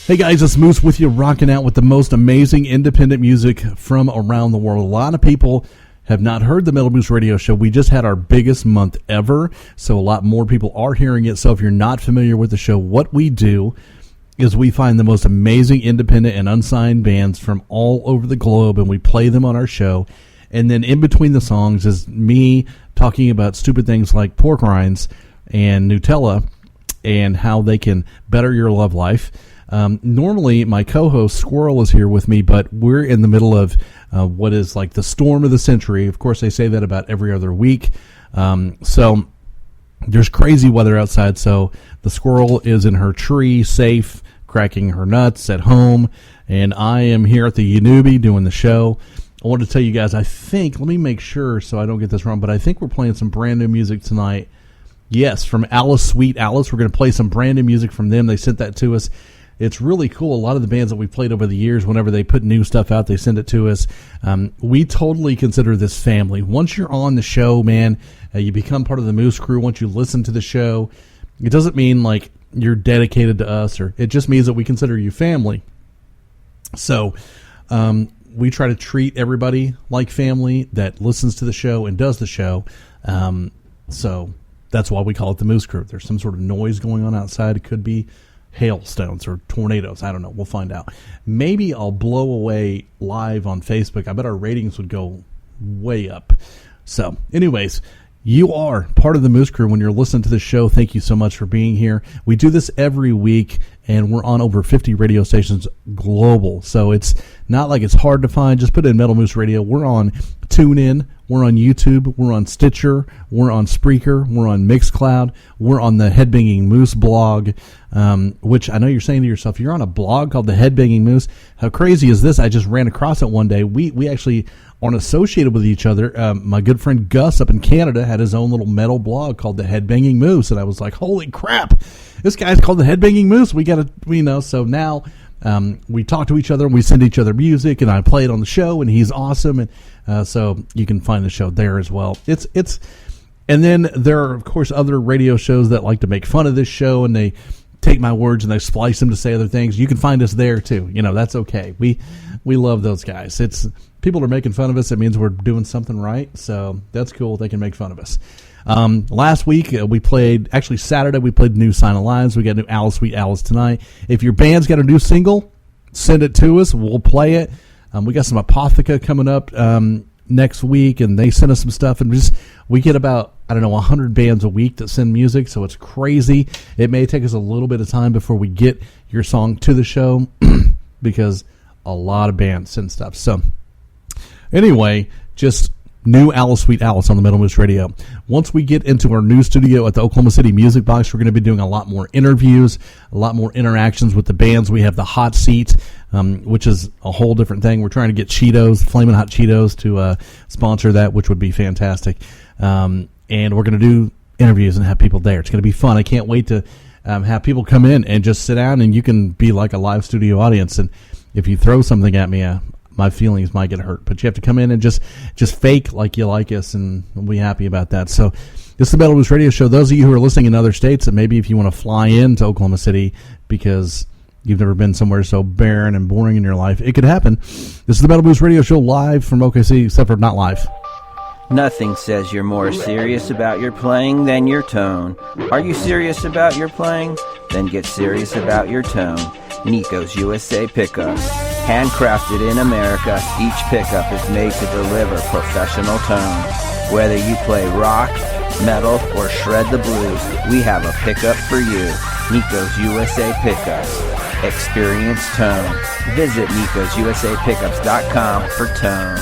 Hey guys, it's Moose with you, rocking out with the most amazing independent music from around the world. A lot of people have not heard the Metal Moose Radio Show. We just had our biggest month ever, so a lot more people are hearing it. So if you're not familiar with the show, what we do is we find the most amazing independent and unsigned bands from all over the globe, and we play them on our show. And then in between the songs is me talking about stupid things like pork rinds and Nutella and how they can better your love life. Normally, my co-host Squirrel is here with me, but we're in the middle of what is like the storm of the century. Of course, they say that about every other week. So there's crazy weather outside, so the squirrel is in her tree, safe, cracking her nuts at home, and I am here at the Yanubi doing the show. I want to tell you guys, I think, let me make sure so I don't get this wrong, but I think we're playing some brand new music tonight. Yes, from Alice, Sweet Alice. We're going to play some brand new music from them. They sent that to us. It's really cool. A lot of the bands that we've played over the years, whenever they put new stuff out, they send it to us. We totally consider this family. Once you're on the show, man, you become part of the Moose crew. Once you listen to the show, it doesn't mean like you're dedicated to us, or it just means that we consider you family. So we try to treat everybody like family that listens to the show and does the show. So that's why we call it the Moose crew. There's some sort of noise going on outside. It could be hailstones or tornadoes. I don't know. We'll find out. Maybe I'll blow away live on Facebook. I bet our ratings would go way up. So anyways, you are part of the Moose crew when you're listening to the show. Thank you so much for being here. We do this every week, and we're on over 50 radio stations global. So it's not like it's hard to find. Just put in Metal Moose Radio. We're on TuneIn. We're on YouTube. We're on Stitcher. We're on Spreaker. We're on Mixcloud. We're on the Headbanging Moose blog, which I know you're saying to yourself, you're on a blog called the Headbanging Moose. How crazy is this? I just ran across it one day. We actually aren't associated with each other. My good friend Gus up in Canada had his own little metal blog called the Headbanging Moose, and I was like, holy crap, this guy's called the Headbanging Moose. We got to, so now we talk to each other and we send each other music, and I play it on the show, and he's awesome, and so you can find the show there as well. And then there are, of course, other radio shows that like to make fun of this show, and they take my words and they splice them to say other things. You can find us there too. That's okay. We love those guys. It's people are making fun of us. It means we're doing something right. So that's cool. They can make fun of us. Last week we played, actually Saturday we played New Sign of Lives. We got new Alice, Sweet Alice tonight. If your band's got a new single, send it to us. We'll play it. We got some Apotheca coming up next week, and they send us some stuff, and we get about 100 bands a week that send music, so it's crazy. It may take us a little bit of time before we get your song to the show because a lot of bands send stuff. So anyway, just new Alice, Sweet Alice on the Metal Moose Radio. Once we get into our new studio at the Oklahoma City Music Box, we're going to be doing a lot more interviews, a lot more interactions with the bands. We have the hot seat, which is a whole different thing. We're trying to get Cheetos, Flamin' Hot Cheetos, to sponsor that, which would be fantastic. And we're going to do interviews and have people there. It's going to be fun. I can't wait to have people come in and just sit down, and you can be like a live studio audience. And if you throw something at me, my feelings might get hurt. But you have to come in and just fake like you like us, and we'll be happy about that. So this is the Metal Moose Radio Show. Those of you who are listening in other states, and maybe if you want to fly into Oklahoma City because you've never been somewhere so barren and boring in your life, it could happen. This is the Metal Moose Radio Show live from OKC, except for not live. Nothing says you're more serious about your playing than your tone. Are you serious about your playing? Then get serious about your tone. Nico's USA Pickups. Handcrafted in America, each pickup is made to deliver professional tones. Whether you play rock, metal, or shred the blues, we have a pickup for you. Nico's USA Pickups. Experience tone. Visit Nico'sUSAPickups.com for tone.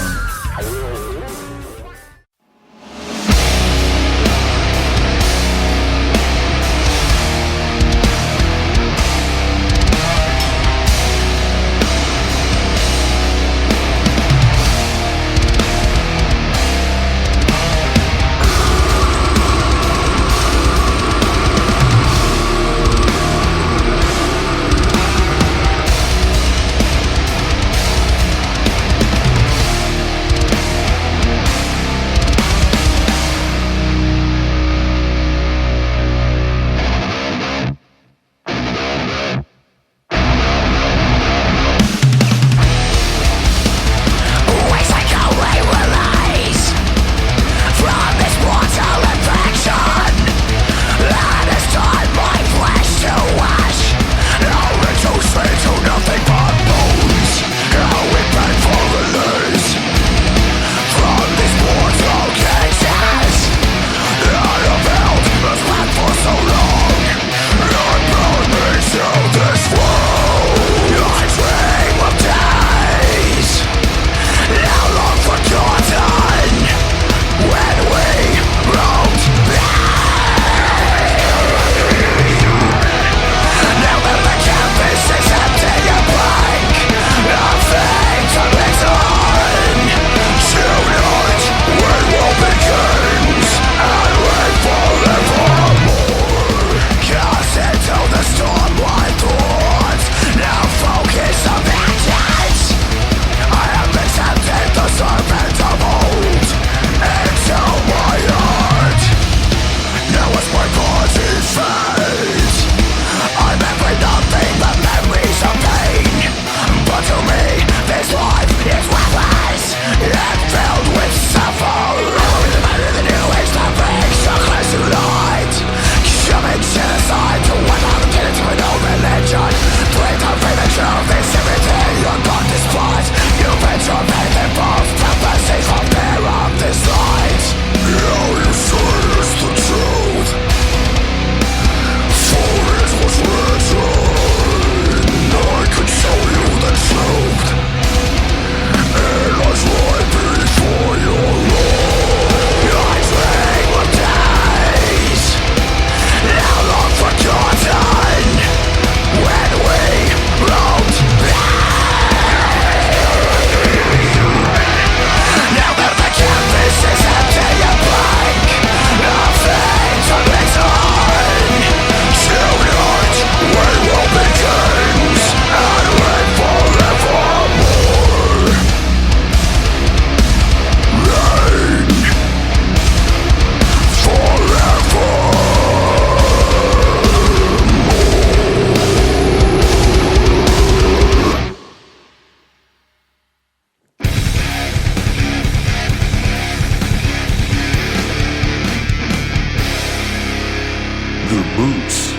moose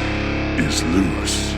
is loose.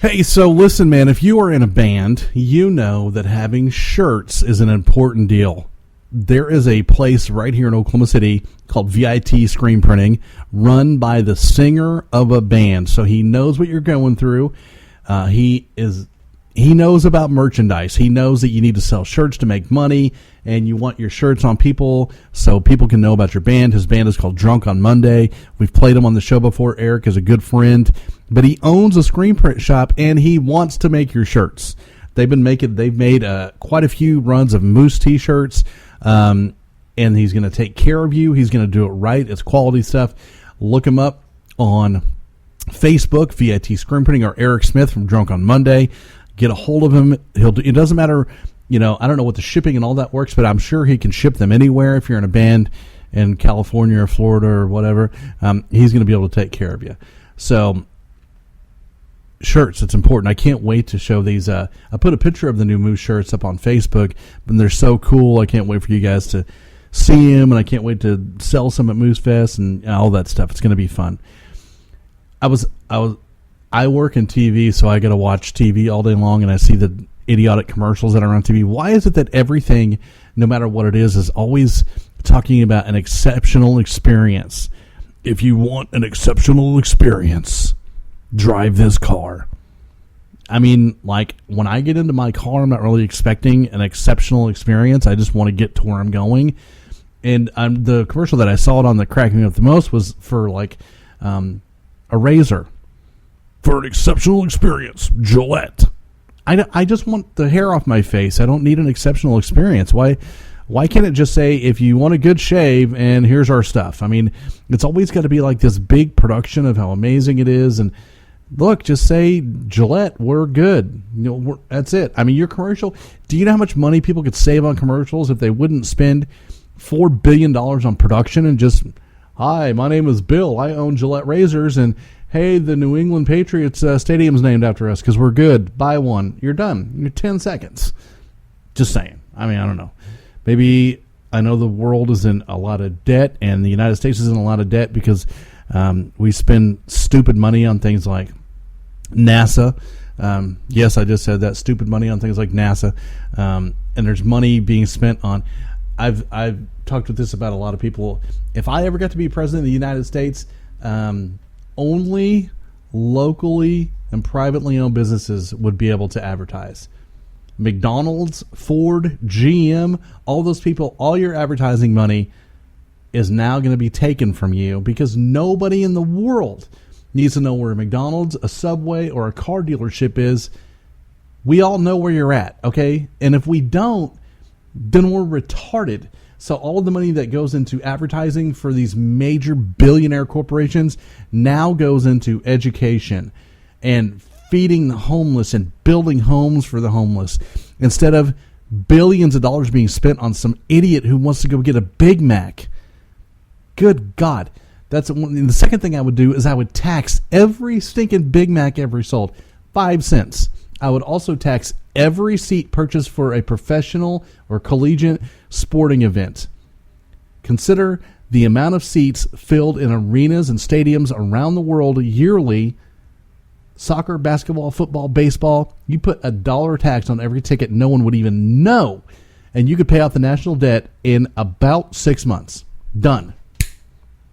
Hey, so listen, man, if you are in a band, you know that having shirts is an important deal. There is a place right here in Oklahoma City called VIT Screen Printing, run by the singer of a band. So he knows what you're going through. He knows about merchandise. He knows that you need to sell shirts to make money, and you want your shirts on people so people can know about your band. His band is called Drunk on Monday. We've played him on the show before. Eric is a good friend, but he owns a screen print shop, and he wants to make your shirts. They've made quite a few runs of Moose T-shirts, and he's going to take care of you. He's going to do it right. It's quality stuff. Look him up on Facebook, VIT Screen Printing, or Eric Smith from Drunk on Monday. Get a hold of him. It doesn't matter, I don't know what the shipping and all that works, but I'm sure he can ship them anywhere. If you're in a band in California or Florida or whatever, he's going to be able to take care of you. So, shirts, it's important. I can't wait to show these. I put a picture of the new Moose shirts up on Facebook, and they're so cool. I can't wait for you guys to see them, and I can't wait to sell some at Moose Fest and all that stuff. It's going to be fun. I work in TV, so I got to watch TV all day long, and I see the idiotic commercials that are on TV. Why is it that everything, no matter what it is always talking about an exceptional experience? If you want an exceptional experience, drive this car. I mean, like, when I get into my car, I'm not really expecting an exceptional experience. I just want to get to where I'm going. And the commercial that I saw it on that cracked me up the most was for, like, a razor. For an exceptional experience, Gillette. I just want the hair off my face. I don't need an exceptional experience. Why can't it just say, if you want a good shave, and here's our stuff? I mean, it's always got to be like this big production of how amazing it is. And look, just say, Gillette, we're good. That's it. I mean, your commercial, do you know how much money people could save on commercials if they wouldn't spend $4 billion on production and just, hi, my name is Bill. I own Gillette razors, and hey, the New England Patriots stadium's named after us because we're good. Buy one. You're done. You're 10 seconds. Just saying. I mean, I don't know. Maybe I know the world is in a lot of debt, and the United States is in a lot of debt because we spend stupid money on things like NASA. Yes, I just said that. Stupid money on things like NASA. And there's money being spent on... I've talked with this about a lot of people. If I ever got to be president of the United States... only locally and privately owned businesses would be able to advertise. McDonald's, Ford, GM, all those people, all your advertising money is now going to be taken from you because nobody in the world needs to know where a McDonald's, a Subway, or a car dealership is. We all know where you're at, okay? And if we don't, then we're retarded. So all of the money that goes into advertising for these major billionaire corporations now goes into education and feeding the homeless and building homes for the homeless instead of billions of dollars being spent on some idiot who wants to go get a Big Mac. Good God. The second thing I would do is I would tax every stinking Big Mac ever sold, 5 cents. I would also tax every seat purchased for a professional or collegiate sporting event. Consider the amount of seats filled in arenas and stadiums around the world yearly. Soccer, basketball, football, baseball. You put $1 tax on every ticket, no one would even know. And you could pay off the national debt in about 6 months. Done.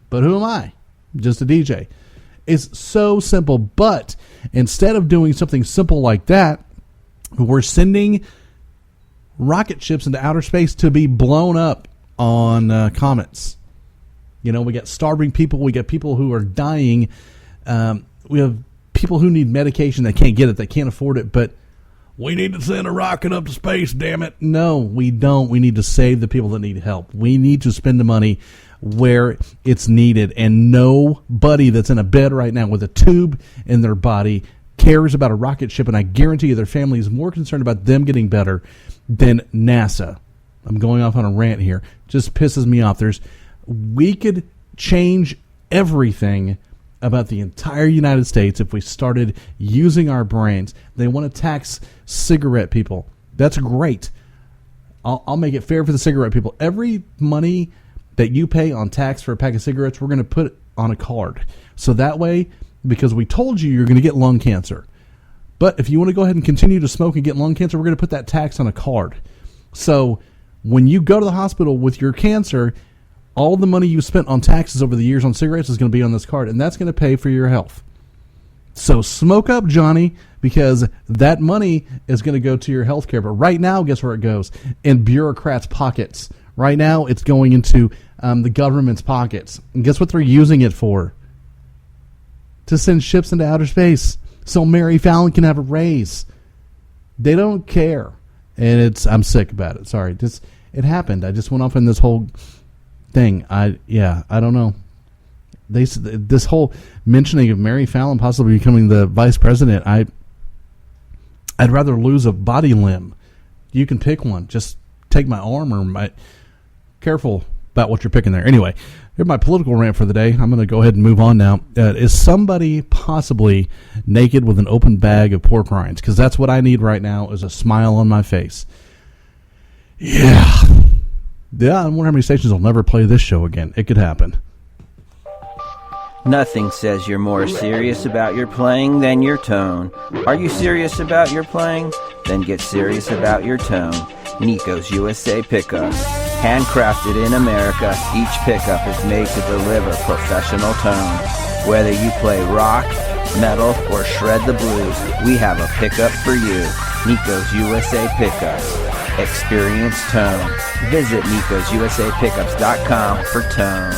But who am I? Just a DJ. It's so simple, but instead of doing something simple like that, we're sending rocket ships into outer space to be blown up on comets. We got starving people. We got people who are dying. We have people who need medication that can't get it, that can't afford it, but we need to send a rocket up to space, damn it. No, we don't. We need to save the people that need help. We need to spend the money where it's needed, and nobody that's in a bed right now with a tube in their body cares about a rocket ship, and I guarantee you their family is more concerned about them getting better than NASA. I'm going off on a rant here. Just pisses me off. We could change everything about the entire United States if we started using our brains. They want to tax cigarette people. That's great. I'll make it fair for the cigarette people. Every money that you pay on tax for a pack of cigarettes, we're going to put it on a card. So that way, because we told you you're going to get lung cancer. But if you want to go ahead and continue to smoke and get lung cancer, we're going to put that tax on a card. So when you go to the hospital with your cancer, all the money you spent on taxes over the years on cigarettes is going to be on this card, and that's going to pay for your health. So smoke up, Johnny, because that money is going to go to your health care. But right now, guess where it goes? In bureaucrats' pockets. Right now, it's going into the government's pockets. And guess what they're using it for? To send ships into outer space so Mary Fallon can have a raise. They don't care. And I'm sick about it. Sorry. It happened. I just went off in this whole thing. I don't know. this whole mentioning of Mary Fallon possibly becoming the vice president, I'd rather lose a body limb. You can pick one. Just take my arm or my... Careful about what you're picking there. Anyway, here's my political rant for the day. I'm going to go ahead and move on now. Is somebody possibly naked with an open bag of pork rinds? Because that's what I need right now, is a smile on my face. Yeah, I wonder how many stations will never play this show again. It could happen. Nothing says you're more serious about your playing than your tone. Are you serious about your playing? Then get serious about your tone. Nico's USA Pickups. Handcrafted in America, each pickup is made to deliver professional tone. Whether you play rock, metal, or shred the blues, we have a pickup for you. Nico's USA Pickups. Experience tone. Visit Nico'sUSAPickups.com for tone.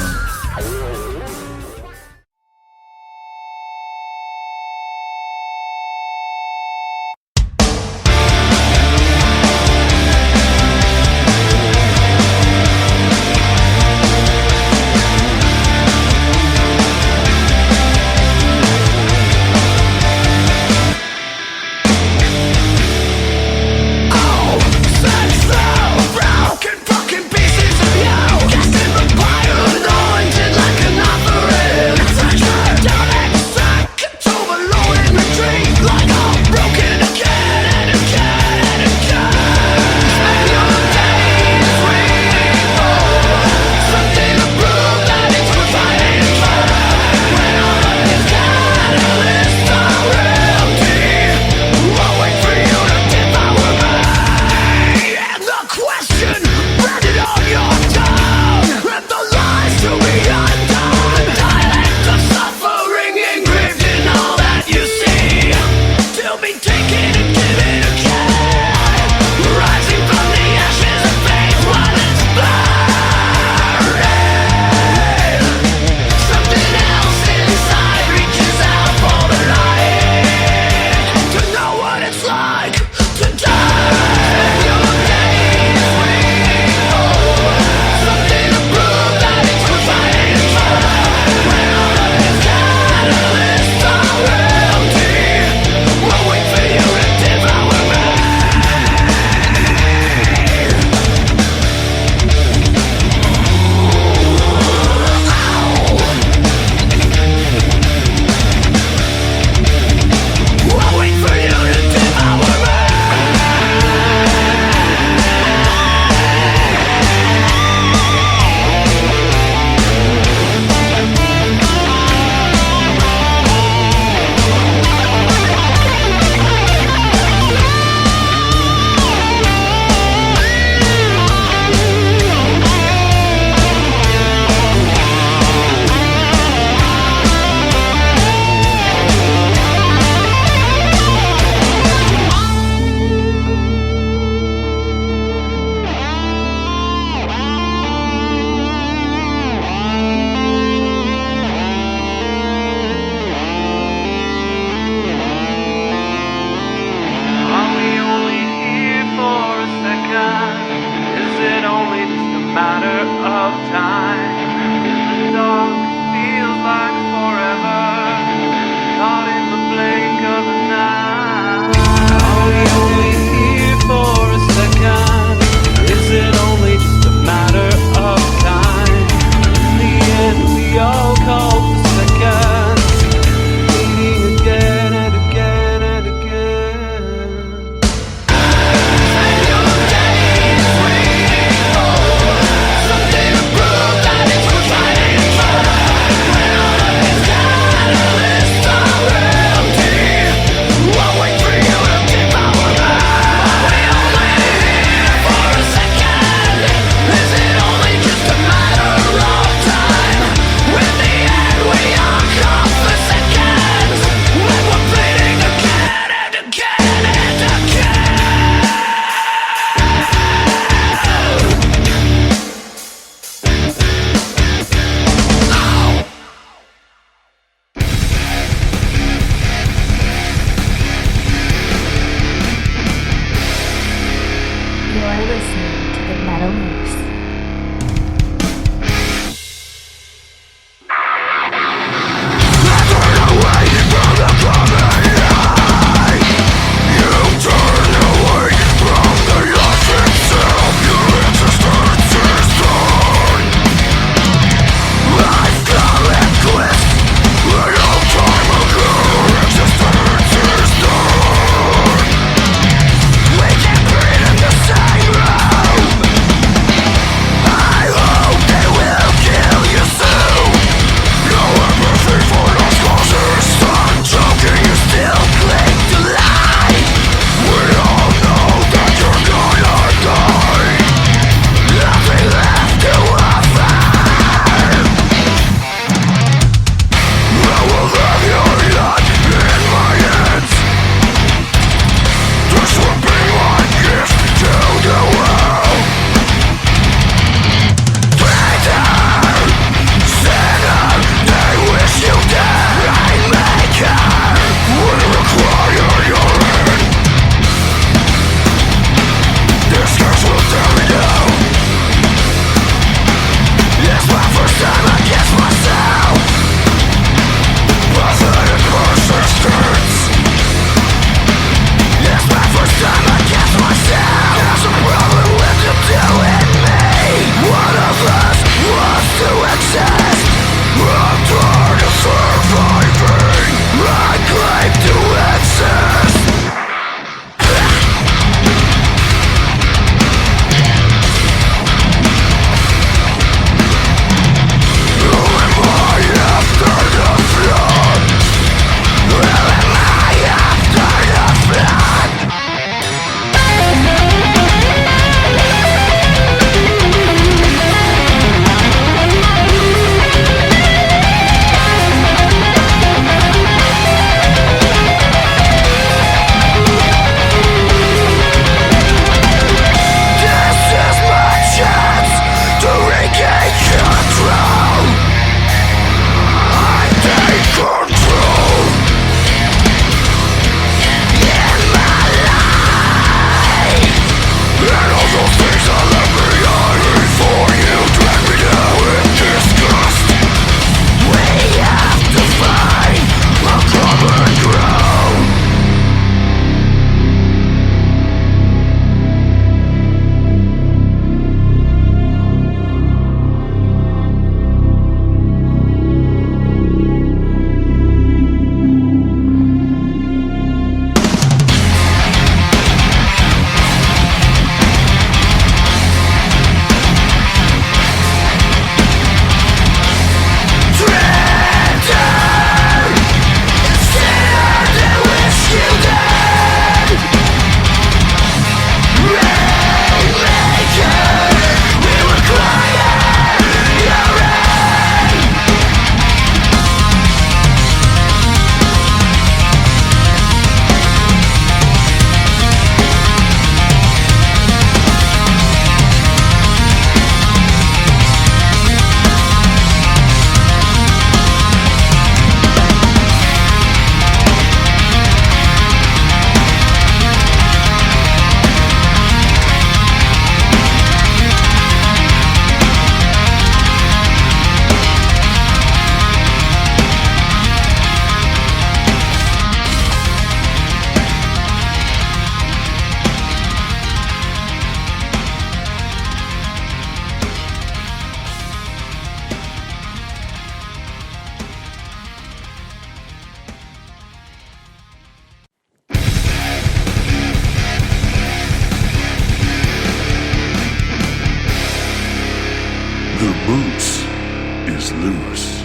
Moose.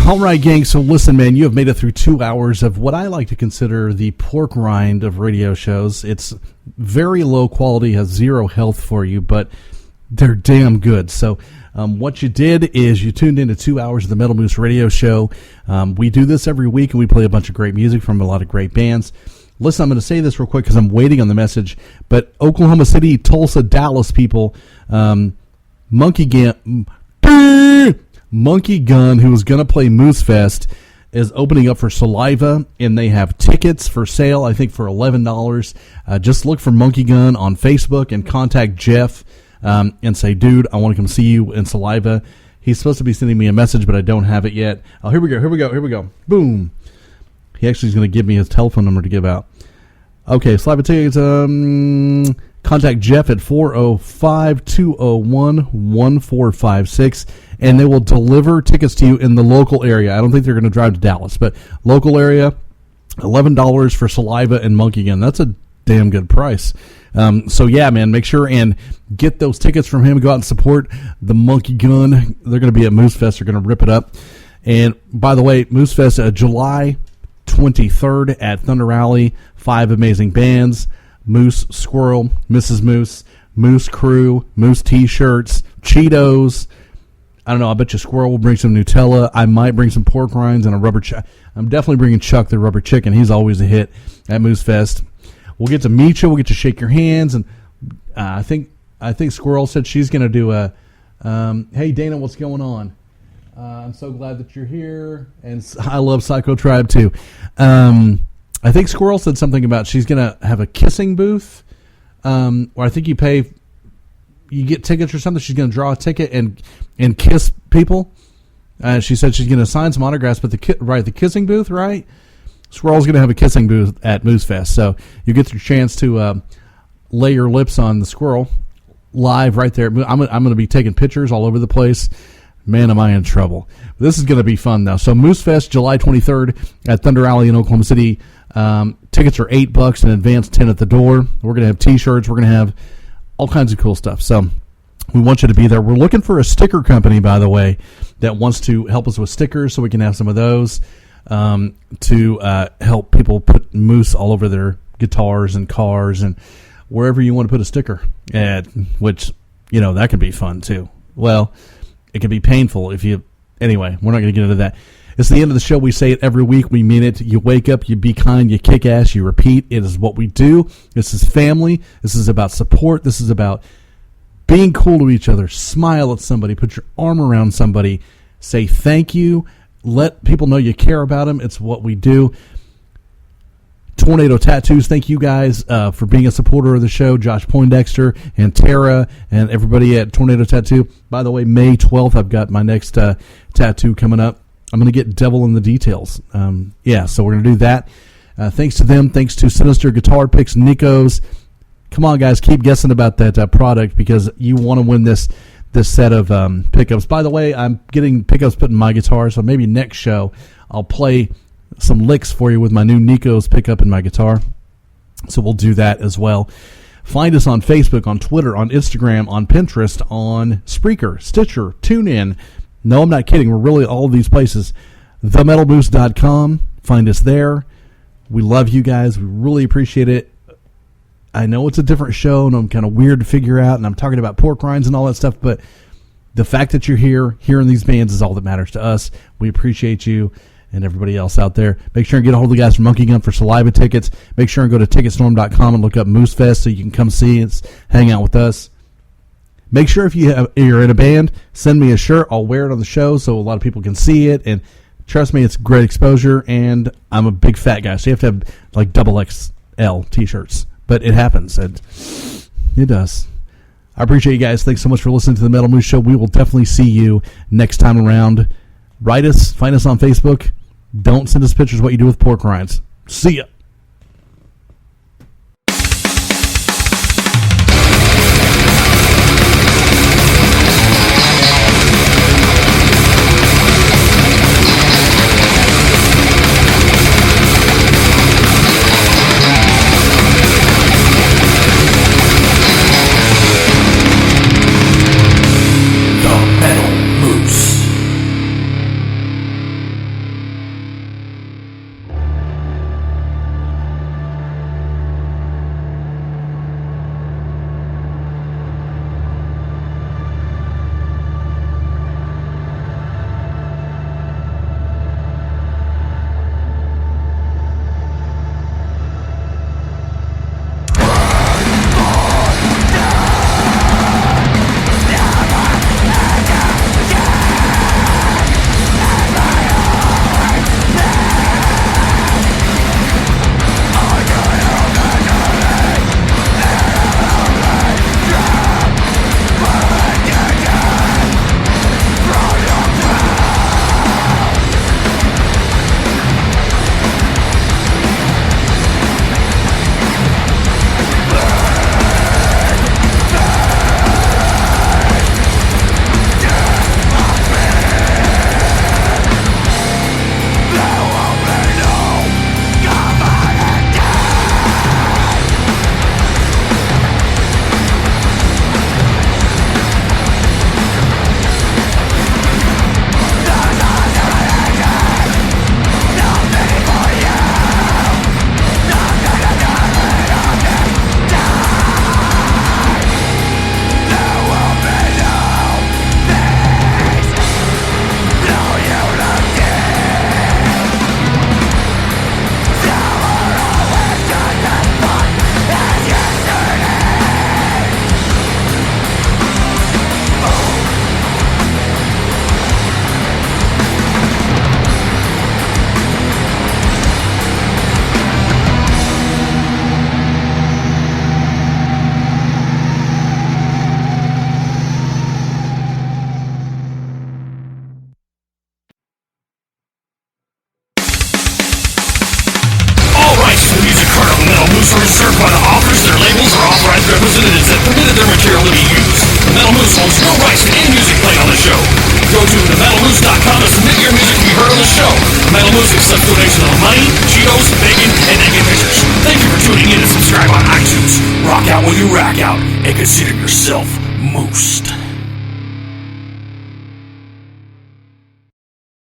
All right, gang. So listen, man, you have made it through 2 hours of what I like to consider the pork rind of radio shows. It's very low quality, has zero health for you, but they're damn good. So what you did is you tuned into 2 hours of the Metal Moose radio show. We do this every week, and we play a bunch of great music from a lot of great bands. Listen, I'm going to say this real quick because I'm waiting on the message, but Oklahoma City, Tulsa, Dallas people, Monkey Gun, who was going to play Moose Fest, is opening up for Saliva, and they have tickets for sale, I think, for $11. Just look for Monkey Gun on Facebook and contact Jeff and say, dude, I want to come see you in Saliva. He's supposed to be sending me a message, but I don't have it yet. Oh, here we go. Boom. He actually is going to give me his telephone number to give out. Okay, Saliva tickets, contact Jeff at 405-201-1456, and they will deliver tickets to you in the local area. I don't think they're going to drive to Dallas, but local area, $11 for Saliva and Monkey Gun. That's a damn good price. So, yeah, man, make sure and get those tickets from him. Go out and support the Monkey Gun. They're going to be at Moose Fest. They're going to rip it up. And, by the way, Moose Fest, July 23rd at Thunder Alley. 5 amazing bands: Moose Squirrel, Mrs. Moose, Moose Crew, Moose T-shirts, Cheetos. I don't know. I bet you Squirrel will bring some Nutella. I might bring some pork rinds and a rubber chicken. I'm definitely bringing Chuck the rubber chicken. He's always a hit at Moose Fest. We'll get to meet you. We'll get to shake your hands. And I think Squirrel said she's going to do a, hey, Dana, what's going on? I'm so glad that you're here. And I love Psycho Tribe, too. I think Squirrel said something about she's going to have a kissing booth. Or I think you get tickets or something. She's going to draw a ticket and kiss people. She said she's going to sign some autographs, but the kissing booth, right? Squirrel's going to have a kissing booth at Moose Fest, so you get your chance to lay your lips on the squirrel live right there. I'm going to be taking pictures all over the place. Man, am I in trouble. This is going to be fun, though. So Moose Fest, July 23rd at Thunder Alley in Oklahoma City. Tickets are $8 in advance, 10 at the door. We're going to have T-shirts. We're going to have all kinds of cool stuff. So we want you to be there. We're looking for a sticker company, by the way, that wants to help us with stickers so we can have some of those to help people put Moose all over their guitars and cars and wherever you want to put a sticker, which, that can be fun, too. Well, it can be painful anyway, we're not going to get into that. It's the end of the show. We say it every week. We mean it. You wake up, you be kind, you kick ass, you repeat. It is what we do. This is family. This is about support. This is about being cool to each other. Smile at somebody. Put your arm around somebody. Say thank you. Let people know you care about them. It's what we do. Tornado Tattoos, thank you guys for being a supporter of the show. Josh Poindexter and Tara and everybody at Tornado Tattoo. By the way, May 12th, I've got my next tattoo coming up. I'm going to get Devil in the Details. So we're going to do that. Thanks to them. Thanks to Sinister Guitar Picks, Nico's. Come on, guys, keep guessing about that product because you want to win this set of pickups. By the way, I'm getting pickups put in my guitar, so maybe next show I'll play some licks for you with my new Nico's pickup in my guitar. So we'll do that as well. Find us on Facebook, on Twitter, on Instagram, on Pinterest, on Spreaker, Stitcher, TuneIn. No, I'm not kidding. We're really all of these places. TheMetalBoost.com. Find us there. We love you guys. We really appreciate it. I know it's a different show, and I'm kind of weird to figure out, and I'm talking about pork rinds and all that stuff, but the fact that you're here, hearing these bands is all that matters to us. We appreciate you and everybody else out there. Make sure and get a hold of the guys from Monkey Gun for Saliva tickets. Make sure and go to Ticketstorm.com and look up Moose Fest so you can come see us, hang out with us. Make sure if you're in a band, send me a shirt. I'll wear it on the show so a lot of people can see it. And trust me, it's great exposure. And I'm a big fat guy, so you have to have like XXL T-shirts. But it happens. It does. I appreciate you guys. Thanks so much for listening to the Metal Moose Show. We will definitely see you next time around. Write us. Find us on Facebook. Don't send us pictures of what you do with pork rinds. See ya. The Metal Moose. Cheetos accepts donations of money, Cheetos, bacon, and naked pictures. Thank you for tuning in and subscribe on iTunes. Rock out when you rack out, and consider yourself moosed.